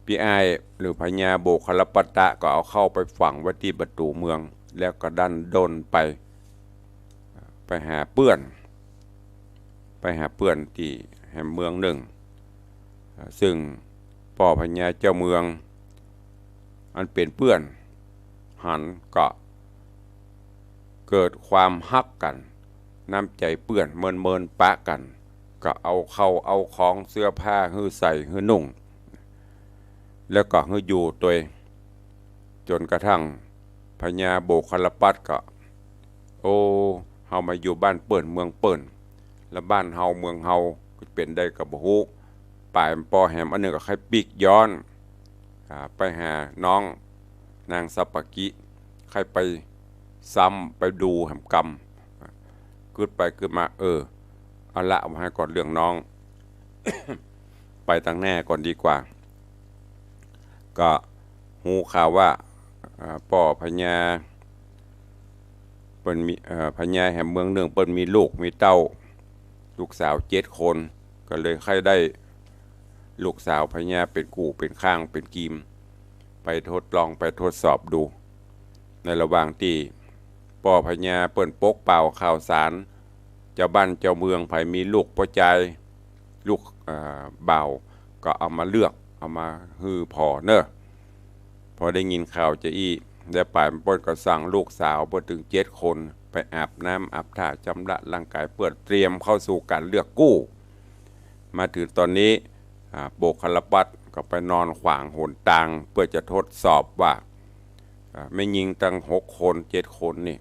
พี่อ้ายหรือพญาโบกขลปัตตะก็เอาเข้าไปฝังไว้ที่ประตูเมืองแล้วก็ดันดนไปหาเปื้อนที่แห่งเมืองหนึ่งซึ่งพ่อพญาเจ้าเมืองอันเป็นเปื้อนหันก็เกิดความฮักกันน้ำใจเปื้อนเมินปะกันก็เอาเข้าเอาของเสื้อผ้าหื้อใส่หื้อนุ่งแล้วก็หื้ออยู่ตัว จนกระทั่งพญาโบกคลปัตก็โอ้เฮามาอยู่บ้านเปิ่นเมืองเปิ่นแล้วบ้านเฮาเมืองเฮาเป็นได้กับบ่ฮู้ป่ายปอแหมอันนึงก็ใครปีกย้อนไปหาน้องนางสัปปะกิใครไปซ้ำไปดูแหมกรรมกึดไปกึดมาเอาละเอาให้ก่อนเรื่องน้อง ไปตั้งแน่ก่อนดีกว่าก็หูข่าวว่าป่อพญาเปิ้นมีพญาแห่งเมืองหนึ่งเปิ้นมีลูกมีเต้าลูกสาว7 คนก็เลยใครได้ลูกสาวพญาเป็นกู่เป็นข้างเป็นกีมไปทดลองไปทดสอบดูในระหว่างที่ป่อพญาเปิ้นปกเป่าข่าวสารเจ้าบ้านเจ้าเมืองไผมีลูกพ่อใจลูกบ่าวก็เอามาเลือกเอามาฮือพอเนอะพอได้ยินข่าวจะอี้ได้ป่ายเปิ้นก็สั่งลูกสาวเปิ้นถึง7 คนไปอาบน้ำอาบท่าจำละร่างกายเปื้อนเตรียมเข้าสู่การเลือกกู้มาถึงตอนนี้โบกคลปัตก็ไปนอนขวางหนทางเพื่อจะทดสอบว่าไม่ยิงตั้ง6 คน7 คนนี่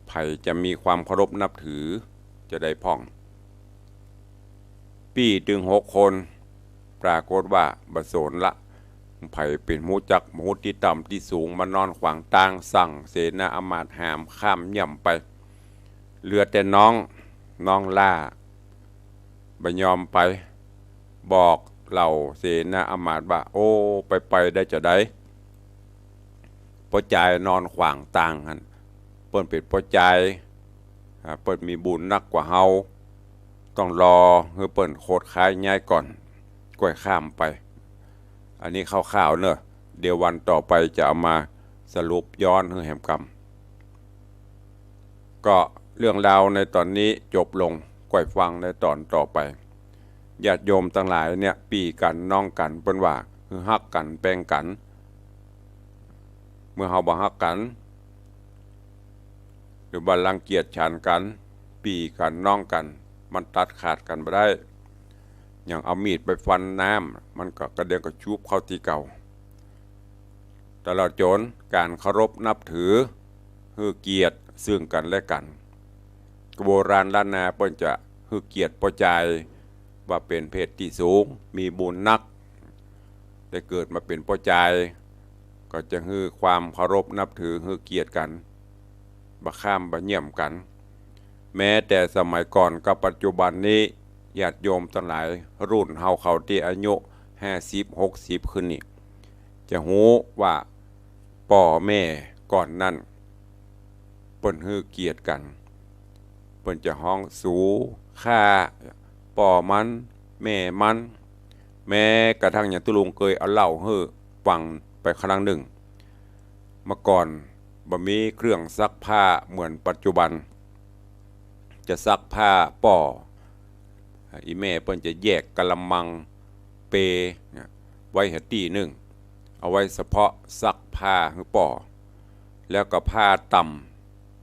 ไผ่จะมีความเคารพนับถือจะได้พ่องปี้ถึง6 คนปรากฏว่าบโสนละไผ่เป็นมูจักมูที่ต่ำที่สูงมานอนขวางทางสั่งเสนาอมาตย์หามข้ามย่ำไปเหลือแต่น้องล่าบ่ยอมไปบอกเหล่าเสนาอมาตย์ว่าโอ้ไปได้จะได้พ่อใจนอนขวางทางหันเปิ้นเป็นพ่อใจเปิ้นมีบุญนักกว่าเฮาต้องรอให้เปิ้นโคตรคายง่ายก่อนก้อยข้ามไปอันนี้ข่าวๆเนอะเดี๋ยววันต่อไปจะเอามาสรุปย้อนให้แหมกรรมก็เรื่องราวในตอนนี้จบลงก้อยฟังในตอนต่อไปญาติโยมทั้งหลายเนี่ยปีกันน้องกันเปิ้นว่าคือฮักกันแปลงกันเมื่อเฮาบ่ฮักกันหรือบ่รังเกียจฉันกันปีกันน้องกันมันตัดขาดกันบ่ได้อย่างเอามีดไปฟันน้ำมันก็กระเด็นก็ชุบเข้าที่เก่าตลอดจนการเคารพนับถือฮือเกียรติซึ่งกันและกันโบราณล้านนาเปิ้นจะฮือเกียรติปอใจว่าเป็นเพศที่สูงมีบุญนักได้เกิดมาเป็นปอใจก็จะฮือความเคารพนับถือฮือเกียรติกันบ่ข้ามบ่เยี่ยมกันแม้แต่สมัยก่อนกับปัจจุบันนี้ญาติโยมทั้งหลายรุ่นเฮาเขาที่อายุ50-60ขึ้นนี่จะฮู้ว่าพ่อแม่ก่อนนั้นเปิ้นฮือเกียรติกันเปิ้นจะห้องสูค่าพ่อมันแม่มันแม้กระทั่งอย่างตุลุงเคยเอาเล่าฮือฟังไปครั้งหนึ่งเมื่อก่อนบ่มีเครื่องซักผ้าเหมือนปัจจุบันจะซักผ้าป่ออีแม่เปิ้นจะแยกกะละมังเปไว้ให้ตีหนึ่งเอาไว้เฉพาะซักผ้าคือป่อแล้วก็ผ้าต่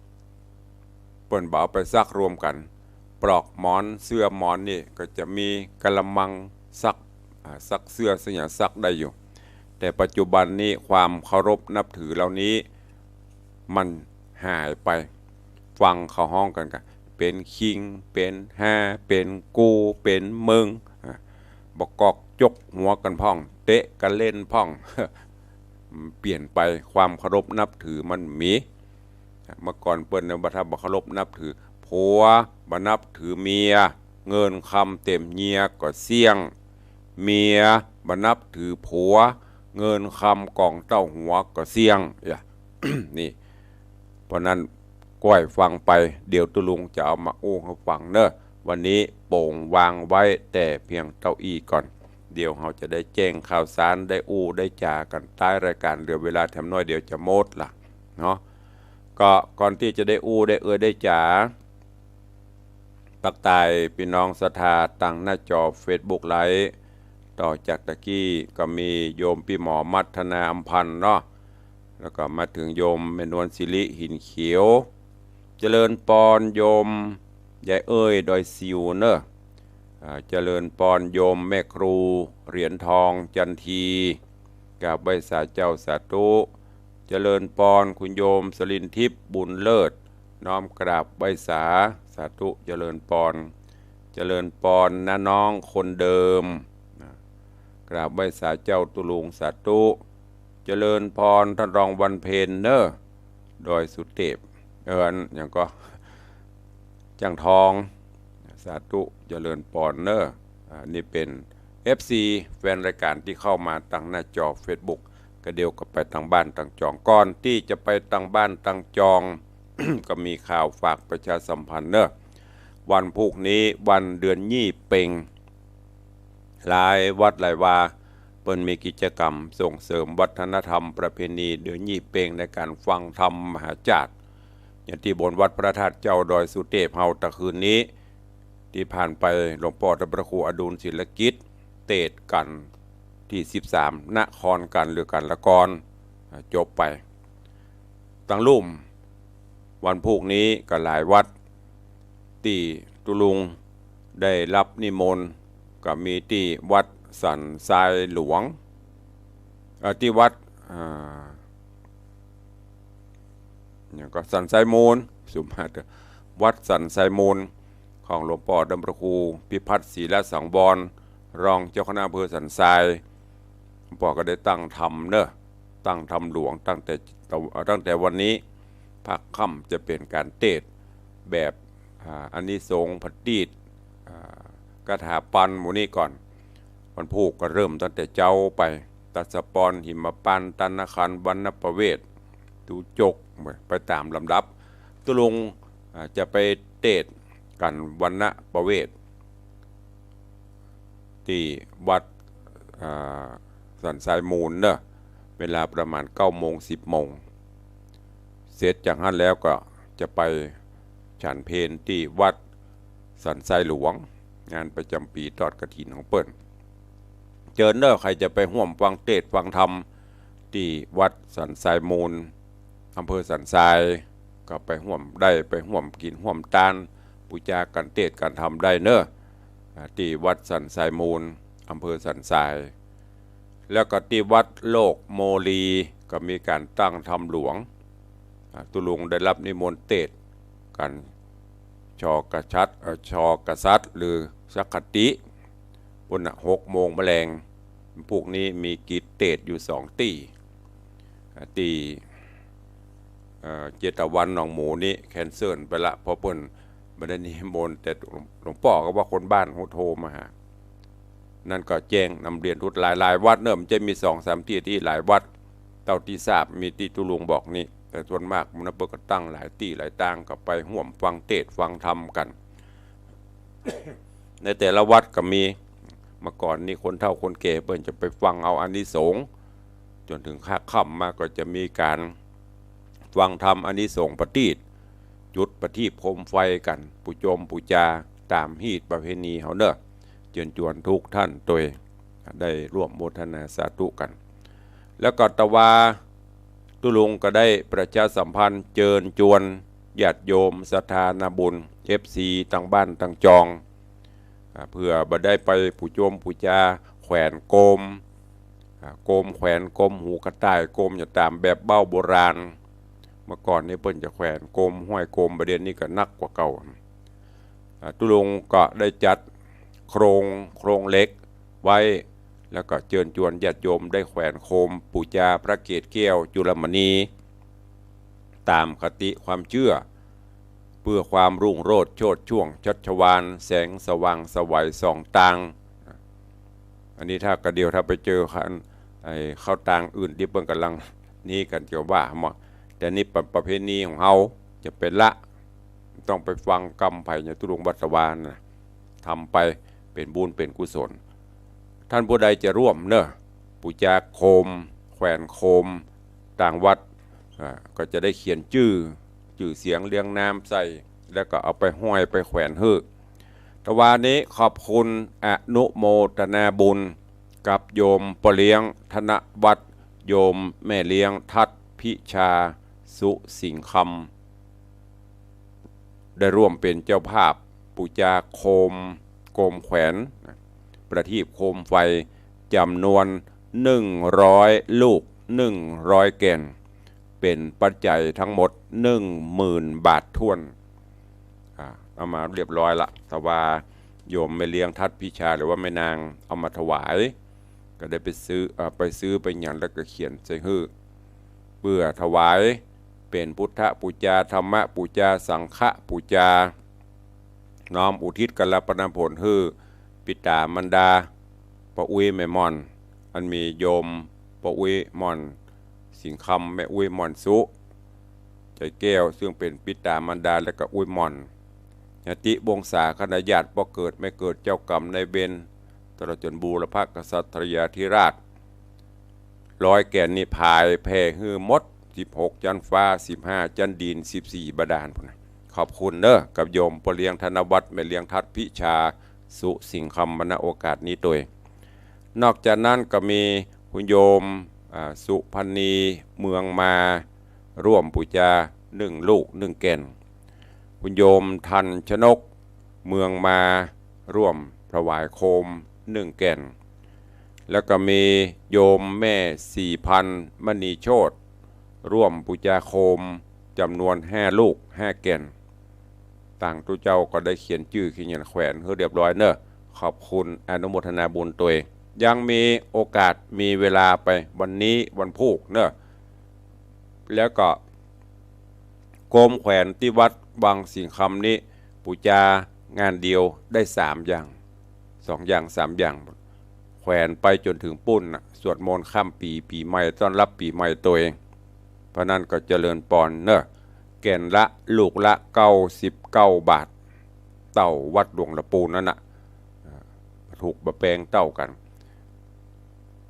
ำเปิ้นบ่เอาไปซักรวมกันปลอกหมอนเสื้อหมอนนี่ก็จะมีกะละมังซักเสื้อสัญญาซักได้อยู่แต่ปัจจุบันนี้ความเคารพนับถือเหล่านี้มันหายไปฟังเขาห้องกันเป็นคิงเป็นห้าเป็นกูเป็นมึงบกอกจกหัวกันพ่องเตะกันเล่นพ่อง เปลี่ยนไปความเคารพนับถือมันมีเมื่อก่อนเปิ้นบ่ทับบ่เคารพนับถือผัวบ่นับถือเมียเงินคำเต็มเงียก็เสี่ยงเมียบ่นับถือผัวเงินคำกองเต้าหัวก็เสี่ยง นี่เพราะนั้นก้อยฟังไปเดี๋ยวตุลุงจะเอามาอู้ให้ฟังเนอะวันนี้โป่งวางไว้แต่เพียงเก้าอี้ก่อนเดี๋ยวเราจะได้แจ้งข่าวสารได้อู้ได้จากันใต้รายการเหลือเวลาแถมน้อยเดี๋ยวจะหมดล่ะเนาะก็ก่อนที่จะได้อู้ได้ได้จาตักตายพี่น้องศรัทธาตั้งหน้าจอ Facebook ไลฟ์ต่อจากตะกี้ก็มีโยมพี่หมอมัทนาอำพันธ์เนาะแล้วก็มาถึงโยมแม่นวลศิริหินเขียวเจริญปอนโยมยายเอ้ยดอยซิวเนอะเจริญปอนโยมแม่ครูเหรียญทองจันที กราบไหว้สาเจ้าสาธุเจริญปรคุณโยมสลินทิพย์บุญเลิศน้อมกราบไหว้สาธุเจริญปรเจริญปรนะน้องคนเดิมกราบไหว้สาเจ้าตุลุงสาธุเจริญพรท่านรองวันเพ็ญเนอะโดยสุเทพอย่างก็จังทองสาธุเจริญปรเนอะนี่เป็น FC แฟนรายการที่เข้ามาตั้งหน้าจอ Facebook ก็เดียวกับไปตั้งบ้านตั้งจองก่อนที่จะไปตั้งบ้านตั้งจอง ก็มีข่าวฝากประชาสัมพันธ์เนอะวันพรุ่งนี้วันเดือนยี่เป่งหลายวัดหลายวาเปิ้นมีกิจกรรมส่งเสริมวัฒนธรรมประเพณีเดือนยี่เป่งในการฟังธรรมมหาจารย์อย่างที่บนวัดพระธาตุเจ้าดอยสุเทพเฮาตะคืนนี้ที่ผ่านไปหลวงพ่อพระครูอดุลศิลกิจเตดกันที่13นครกันหรือกันละกรจบไปตั้งลุ่มวันพรุ่งนี้ก็หลายวัดที่ตุลุงได้รับนิมนต์ก็มีที่วัดสันทรายหลวงที่วัดเนี่ยก็สันทรายมูลสุมาตรวัดสันทรายมูลของหลวงพ่อดำพระครูพิพัฒน์ศรีละสังวรรองเจ้าคณะอำเภอสันทรายหลวงพ่อก็ได้ตั้งธรรมเนอะตั้งธรรมหลวงตั้งแต่วันนี้ภาคค่ำจะเป็นการเทศแบบอานิสงส์พัดดีดกถาปันหมู่นี้ก่อนวันพุธก็เริ่มตั้งแต่เจ้าไปตัสปอนหิมปันตันคันวรรณประเวศดูจกไปตามลำดับตุลุงจะไปเทศกันวรรณประเวศที่วัดสันทรายมูลเนอะเวลาประมาณ9 โมง 10 โมงเสร็จจากนั้นแล้วก็จะไปฉันเพลที่วัดสันทรายหลวงงานประจำปีทอดกฐินของเปิ้ลเจอเนอะใครจะไปห่วมฟังเทศฟังธรรมที่วัดสันทรายมูลอำเภอสันทรายก็ไปห่วมได้ไปห่วมกินห่วมตานบูชากันเทศกันธรรมได้เนอะที่วัดสันทรายมูลอำเภอสันทรายแล้วก็ที่วัดโลกโมลีก็มีการตั้งธรรมหลวงตุลุงได้รับนิมนต์เทศกันชอกษัตริย์หรือสักขติวัน6 โมงแมลงพวกนี้มีกิจเทศอยู่2ตีเจตวันหนองหมูนี้แคนเซิลไปละเพราะเปิ้นไม่ได้นิมนต์แต่หลวงพ่อก็ว่าคนบ้านเขาโทรมาหานั่นก็แจ้งนำเรียนทุกหลายวัดเนิ่มจะมี2-3ที่หลายวัดเต่าที่ทราบมีที่ตุลุงบอกนี่แต่ส่วนมากมันเปิดก็ตั้งหลายที่หลายต่างก็ไปห่วมฟังเทศฟังธรรมกัน ในแต่ละวัดก็มีเมื่อก่อนนี่คนเฒ่าคนแก่เปิ้นจะไปฟังเอาอานิสงส์จนถึงค่ำมาก็จะมีการฟังธรรมอานิสงส์ประทีปจุดประทีปโคมไฟกันปูโจมปูจาตามฮีตประเพณีเฮาเนอะเชิญชวนทุกท่านโดยได้ร่วมโมทนาสาธุกันแล้วก็ตะวาตุลุงก็ได้ประชาสัมพันธ์เชิญชวนญาติโยมศรัทธานาบุญ FC ตั้งบ้านตั้งจองเพื่อบ่ได้ไปผู้โจมผู้จาแขวนโกมแขวนโกมหูกระต่ายโกมอย่าตามแบบเบ้าโบราณเมื่อก่อนนี้เพิ่นจะแขวนโกมห้อยโกมประเด็นนี้ก็นักกว่าเก่าตุลุงก็ได้จัดโครงเล็กไว้แล้วก็เชิญชวนญาติโยมได้แขวนโคมปูจาพระเกศแก้วจุลมณีตามคติความเชื่อเพื่อความรุ่งโรจน์โชติช่วงชัชวาลแสงสว่างสวัยส่องตางอันนี้ถ้ากระเดียวถ้าไปเจอเข้าตางอื่นที่เพิ่งกำลังนี้กันเกี่ยวว่าแต่นี่ประเพณีของเฮาจะเป็นละต้องไปฟังกรรมไผ่เนี่ยตุลุงวัดสวานนะทำไปเป็นบุญเป็นกุศลท่านผู้ใดจะร่วมเนอะปูจาโคมแขวนโคมต่างวัดก็จะได้เขียนชื่อเสียงเรียงนามใส่แล้วก็เอาไปห้อยไปแขวนหื้อตะวันนี้ขอบคุณอนุโมทนาบุญกับโยมปเลี้ยงธนวัฒน์โยมแม่เลี้ยงทัดพิชาสุสิงคำได้ร่วมเป็นเจ้าภาพปูจาโคมแขวนประทีปโคมไฟจำนวน 100 ลูก100 แก่นเป็นปัจจัยทั้งหมด 10,000 บาทท้วนเอามาเรียบร้อยละแต่ว่าโยมไม่เลี้ยงทัดพิชาหรือว่าแม่นางเอามาถวายก็ได้ไปซื้อไปหยันแล้วก็เขียนใส่หื้อเพื่อถวายเป็นพุทธปูจาธรรมปูจาสังฆปูจาน้อมอุทิศกัลปนผลฮือปิตามันดาปะอุ้ยแม่มอนอันมีโยมปะอุ้ยมอนสิงคำแม่อุ้ยมอนสุใจแก้วซึ่งเป็นปิตามันดาและก็อุ้ยมอนญาติวงศาคณะญาติบ่เกิดไม่เกิดเจ้ากรรมในเบนตลอดจนบูรพกษัตริยาธิราช100 แก่นนิพายแผ่ฮือมด16 จันฟ้า15 จันดิน14 บาดาลพุ่นขอบคุณเด้อกับโยมปเลียงธนวัฒน์แม่เลียงทัดพิชาสุสิงคำณโอกาสนี้ตัวนอกจากนั้นก็มีคุณโยมสุพันนีเมืองมาร่วมปูจา1 ลูก1 แก่นคุณโยมทันชนกเมืองมาร่วมถวายโคม1 แก่นแล้วก็มีโยมแม่4,000 มณีโชตร่วมปูจาโคมจำนวน5 ลูก5 แก่นต่างตุเจ้าก็ได้เขียนชื่อขียันแขวนเพื่อเรียบร้อยเนอะขอบคุณอนุโมทนาบุญตัวเองยังมีโอกาสมีเวลาไปวันนี้วันพุธเนอะแล้วก็โคมแขวนที่วัดบางสิงคำนี้ปูจางานเดียวได้3 อย่าง2 อย่าง3 อย่างแขวนไปจนถึงปุ้นสวดมนต์ข้ามปีใหม่ต้อนรับปีใหม่ตัวเองเพราะนั้นก็เจริญปอนเนอะแก่นละลูกละ99 บาทเต่าวัดหลวงละปูนนั่นน่ะถูกบะแปลงเต่ากัน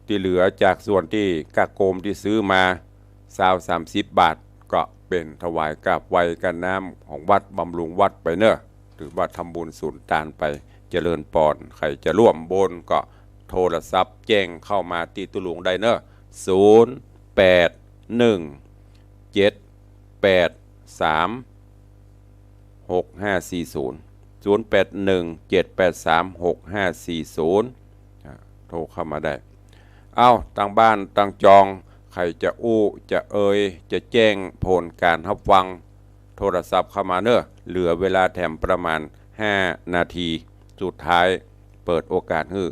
ที่เหลือจากส่วนที่กะโกมที่ซื้อมา30 บาทก็เป็นถวายกราบไหว้กันน้ำของวัดบำรุงวัดไปเนอะหรือว่าทำบุญสุนทานไปเจริญปอนใครจะร่วมบนก็โทรศัพท์แจ้งเข้ามาตีตุลุงได้เนอะ0817836540โทรเข้ามาได้เอาตั้งบ้านตั้งจองใครจะอู้จะจะแจ้งผลการรับฟังโทรศัพท์เข้ามาเนอะเหลือเวลาแถมประมาณ5 นาทีสุดท้ายเปิดโอกาสให้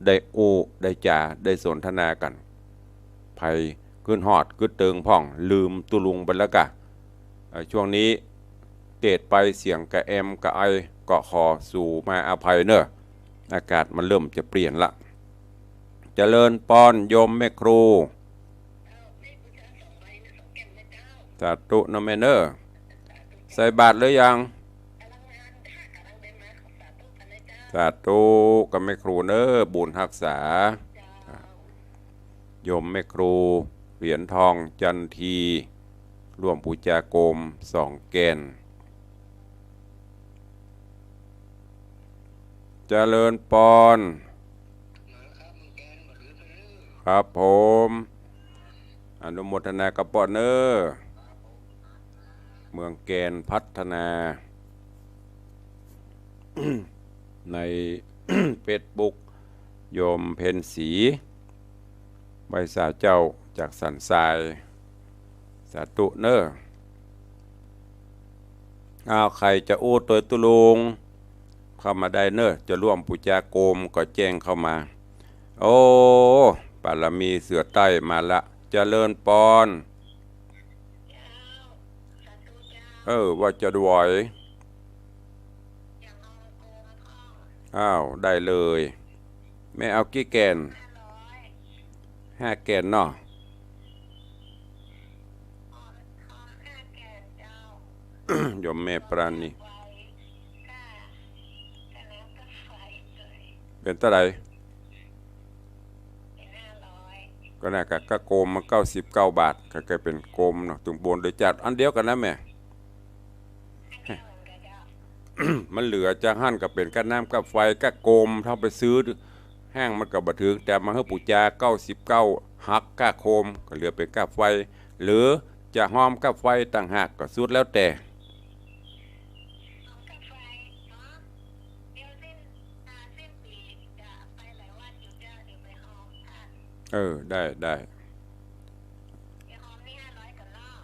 ได้อู้ได้จ่าได้สนทนากันไผขึ้นฮอดขึ้นเติงพ่องลืมตุลุงไปแล้วกะช่วงนี้เตดไปเสียงกะแอมกะไอก็ขอสู่มาอภัยเนอะอากาศมันเริ่มจะเปลี่ยนละเจริญปอนโยมแม่ครูสาธุนะแม่เนอใส่บาตรหรือยังสาธุกับแม่ครูเนอบุญรักษาโยมแม่ครูเหรียญทองจันทีร่วมปูจาโกม2 แก่นเจริญปอนครับผมอนุโมทนากับปอนเนอเมืองแกนพัฒนา ใน เฟซบุ๊กโยมเพนสีใบสาเจ้าจากสันทรายสาธุเนอใครจะอู้ตัวตุลุงเข้ามาได้เนอจะร่วมปูจาโกมก็แจ้งเข้ามาโอ้ปารมีเสือใต้มาละเจริญปอนว่าจะดวยได้เลยไม่เอากี่แกน5 แกนเนาะโยมแม่ปราณีเป็นเท่าไหร่ก็น่ากะก็โกมมา99 บาทก็กลายเป็นโกมเนาะถึงบนโดยจัดอันเดียวกันนะแม่ มันเหลือจะหั่นกับเป็นก้าน้ำกับไฟก้าโกมเท่าไปซื้อแห้งมันกับบัถึงแต่มาให้ปูจา99หักก้าโคมก็เหลือเป็นก้าไฟหรือจะห้อมก้าไฟต่างหากก็สุดแล้วแต่ ได้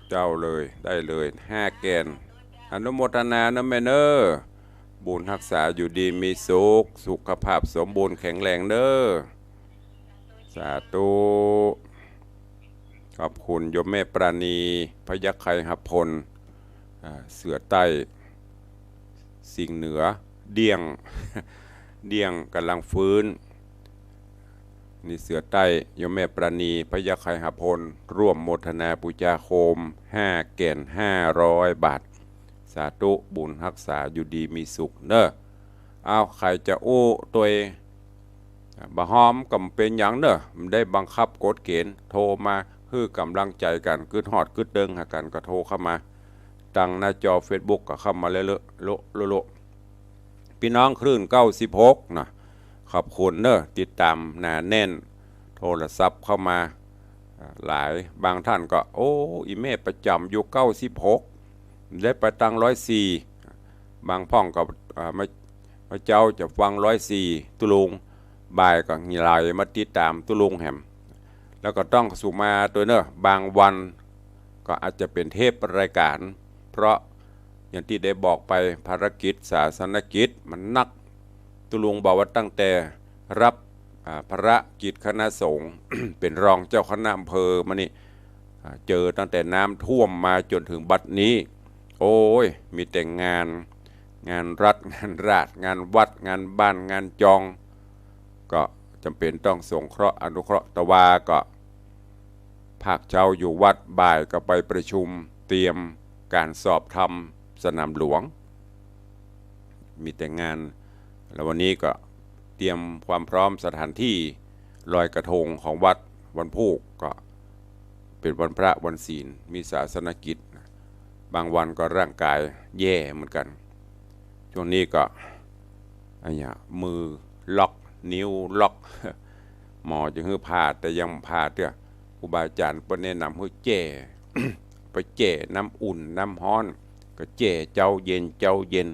เจ้าเลยได้เลย5 แกนอนุโมทนานะแม่เนอบุญรักษาอยู่ดีมีสุขภาพสมบูรณ์แข็งแรงเด้อสาธุขอบคุณโยมแม่ปราณีพยัคฆ์ไคหับพลเสือใต้สิ่งเหนือเดี่ยง เดี่ยงกำลังฟื้นนี่เสือใต้โยมแม่ปราณีพยัคฆ์ไคหับพลร่วมโมทนาปุจาโคม5 แก่น500 บาทสาธุบุญรักษาอยู่ดีมีสุขเนอะเอาใครจะอู้ตัวบะหอมกำเป็นอย่างเนอะมันได้บังคับกฎเกณฑ์โทรมาเพื่อกำลังใจกันกึดฮอดกึดเดิงหากันก็โทรเข้ามาตั้งหน้าจอ Facebook ก็เข้ามาเลยโลพี่น้องคลื่น96นะขอบคุณเนอะติดตามหนาแน่นโทรศัพท์เข้ามาหลายบางท่านก็โอ้อีเมลประจำอยู่96ได้ไปตั้ง104บางพ่องก็มาเจ้าจะฟัง104ตุลุงบ่ายก็มีไลน์มาติดตามตุลุงแหมแล้วก็ต้องสุมาตัวเนอะบางวันก็อาจจะเป็นเทปรายการเพราะอย่างที่ได้บอกไปภารกิจศาสนกิจมันนักตุลุงบอกว่าตั้งแต่รับภารกิจคณะสงฆ์ เป็นรองเจ้าคณะอำเภอมานี่เจอตั้งแต่น้ำท่วมมาจนถึงบัดนี้โอ้ยมีแต่งานรัฐงานราชงานวัดงานบ้านงานจองก็จำเป็นต้องสงเคราะห์อนุเคราะห์ตะวาก็ภาคเช้าอยู่วัดบ่ายก็ไปประชุมเตรียมการสอบธรรมสนามหลวงมีแต่งานแล้ววันนี้ก็เตรียมความพร้อมสถานที่ลอยกระทงของวัดวันพุธก็เป็นวันพระวันศีลมีศาสนกิจบางวันก็ร่างกายแย่เหมือนกันช่วงนี้ก็มือล็อกนิ้วล็อก หมอจะให้ผ่าแต่ยังผ่าเถอะครูบาอาจารย์เพิ่นแนะนำให้แจ่ ไปแจ่น้ำอุ่นน้ำร้อนก็แจ่เจ้าเย็น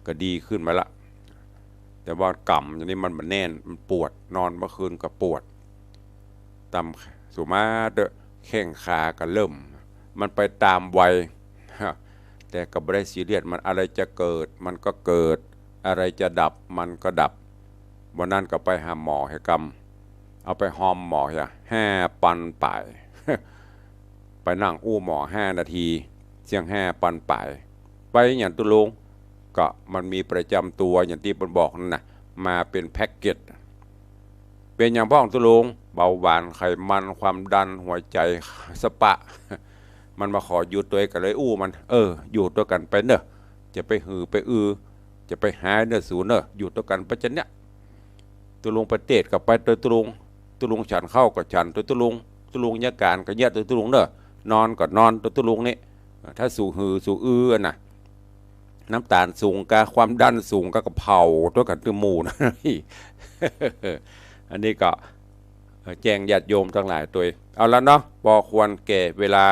ก็ดีขึ้นมาละแต่ว่ากำอย่างนี้มันแน่นมันปวดนอนเมื่อคืนก็ปวดตำสุมาเดอะแข้งขาก็เริ่มมันไปตามวัยแต่ก็ไม่ได้ซีเรียสมันอะไรจะเกิดมันก็เกิดอะไรจะดับมันก็ดับวันนั้นก็ไปหาหมอให้กำเอาไปหอมหมอ5 ปันป่าย ไปนั่งอู้หมอ5 นาทีเสียง5 ปันป่ายไปอย่างตุลุงก็มันมีประจำตัวอย่างที่ผมบอกนั่นนะมาเป็นแพ็กเกจเป็นอย่างพ่อของตุลุงเบาหวานไขมันความดันหัวใจสปะ มันมาขออยู่ตัวกันเลยอู้มันอยู่ตัวกันไปเนอะจะไปหือไปจะไปหาเนอะสูเนอะอยู่ตัวกันไปจะเนี้ยตุลุงประเทศกับไปตัวตุลุงฉันเข้ากับฉันตัวตุลุงยาการกับเนี้ยตัวตุลุงเนอะนอนกับนอนตัวตุลุงนี่ถ้าสู่หือสู่น่ะน้ำตาลสูงกับความดันสูงกับกระเพราตัวกันตัวหมูนะ อันนี้ก็แจ้งญาติโยมทั้งหลายตัวเอาแล้วเนาะพอควรแก่เวลา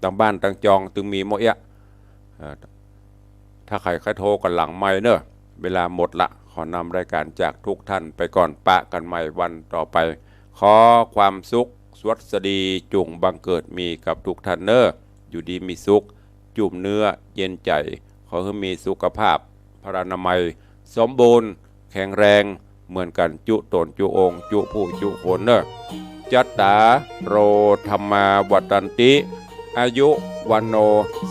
ต่างบ้านต่างจองตึงมีโมเอะถ้าใครโทรกันหลังไม่เนอะเวลาหมดละขอนำรายการจากทุกท่านไปก่อนปะกันใหม่วันต่อไปขอความสุขสวัสดีจุงบังเกิดมีกับทุกท่านเนอะอยู่ดีมีสุขจุ่มเนื้อเย็นใจขอให้มีสุขภาพพรรณนามัยสมบูรณ์แข็งแรงเหมือนกันจุตนจุองค์จุผู้จุคนเนอะจัตตาโรธรรมาวัตันติอายุวันโน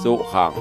สุขัง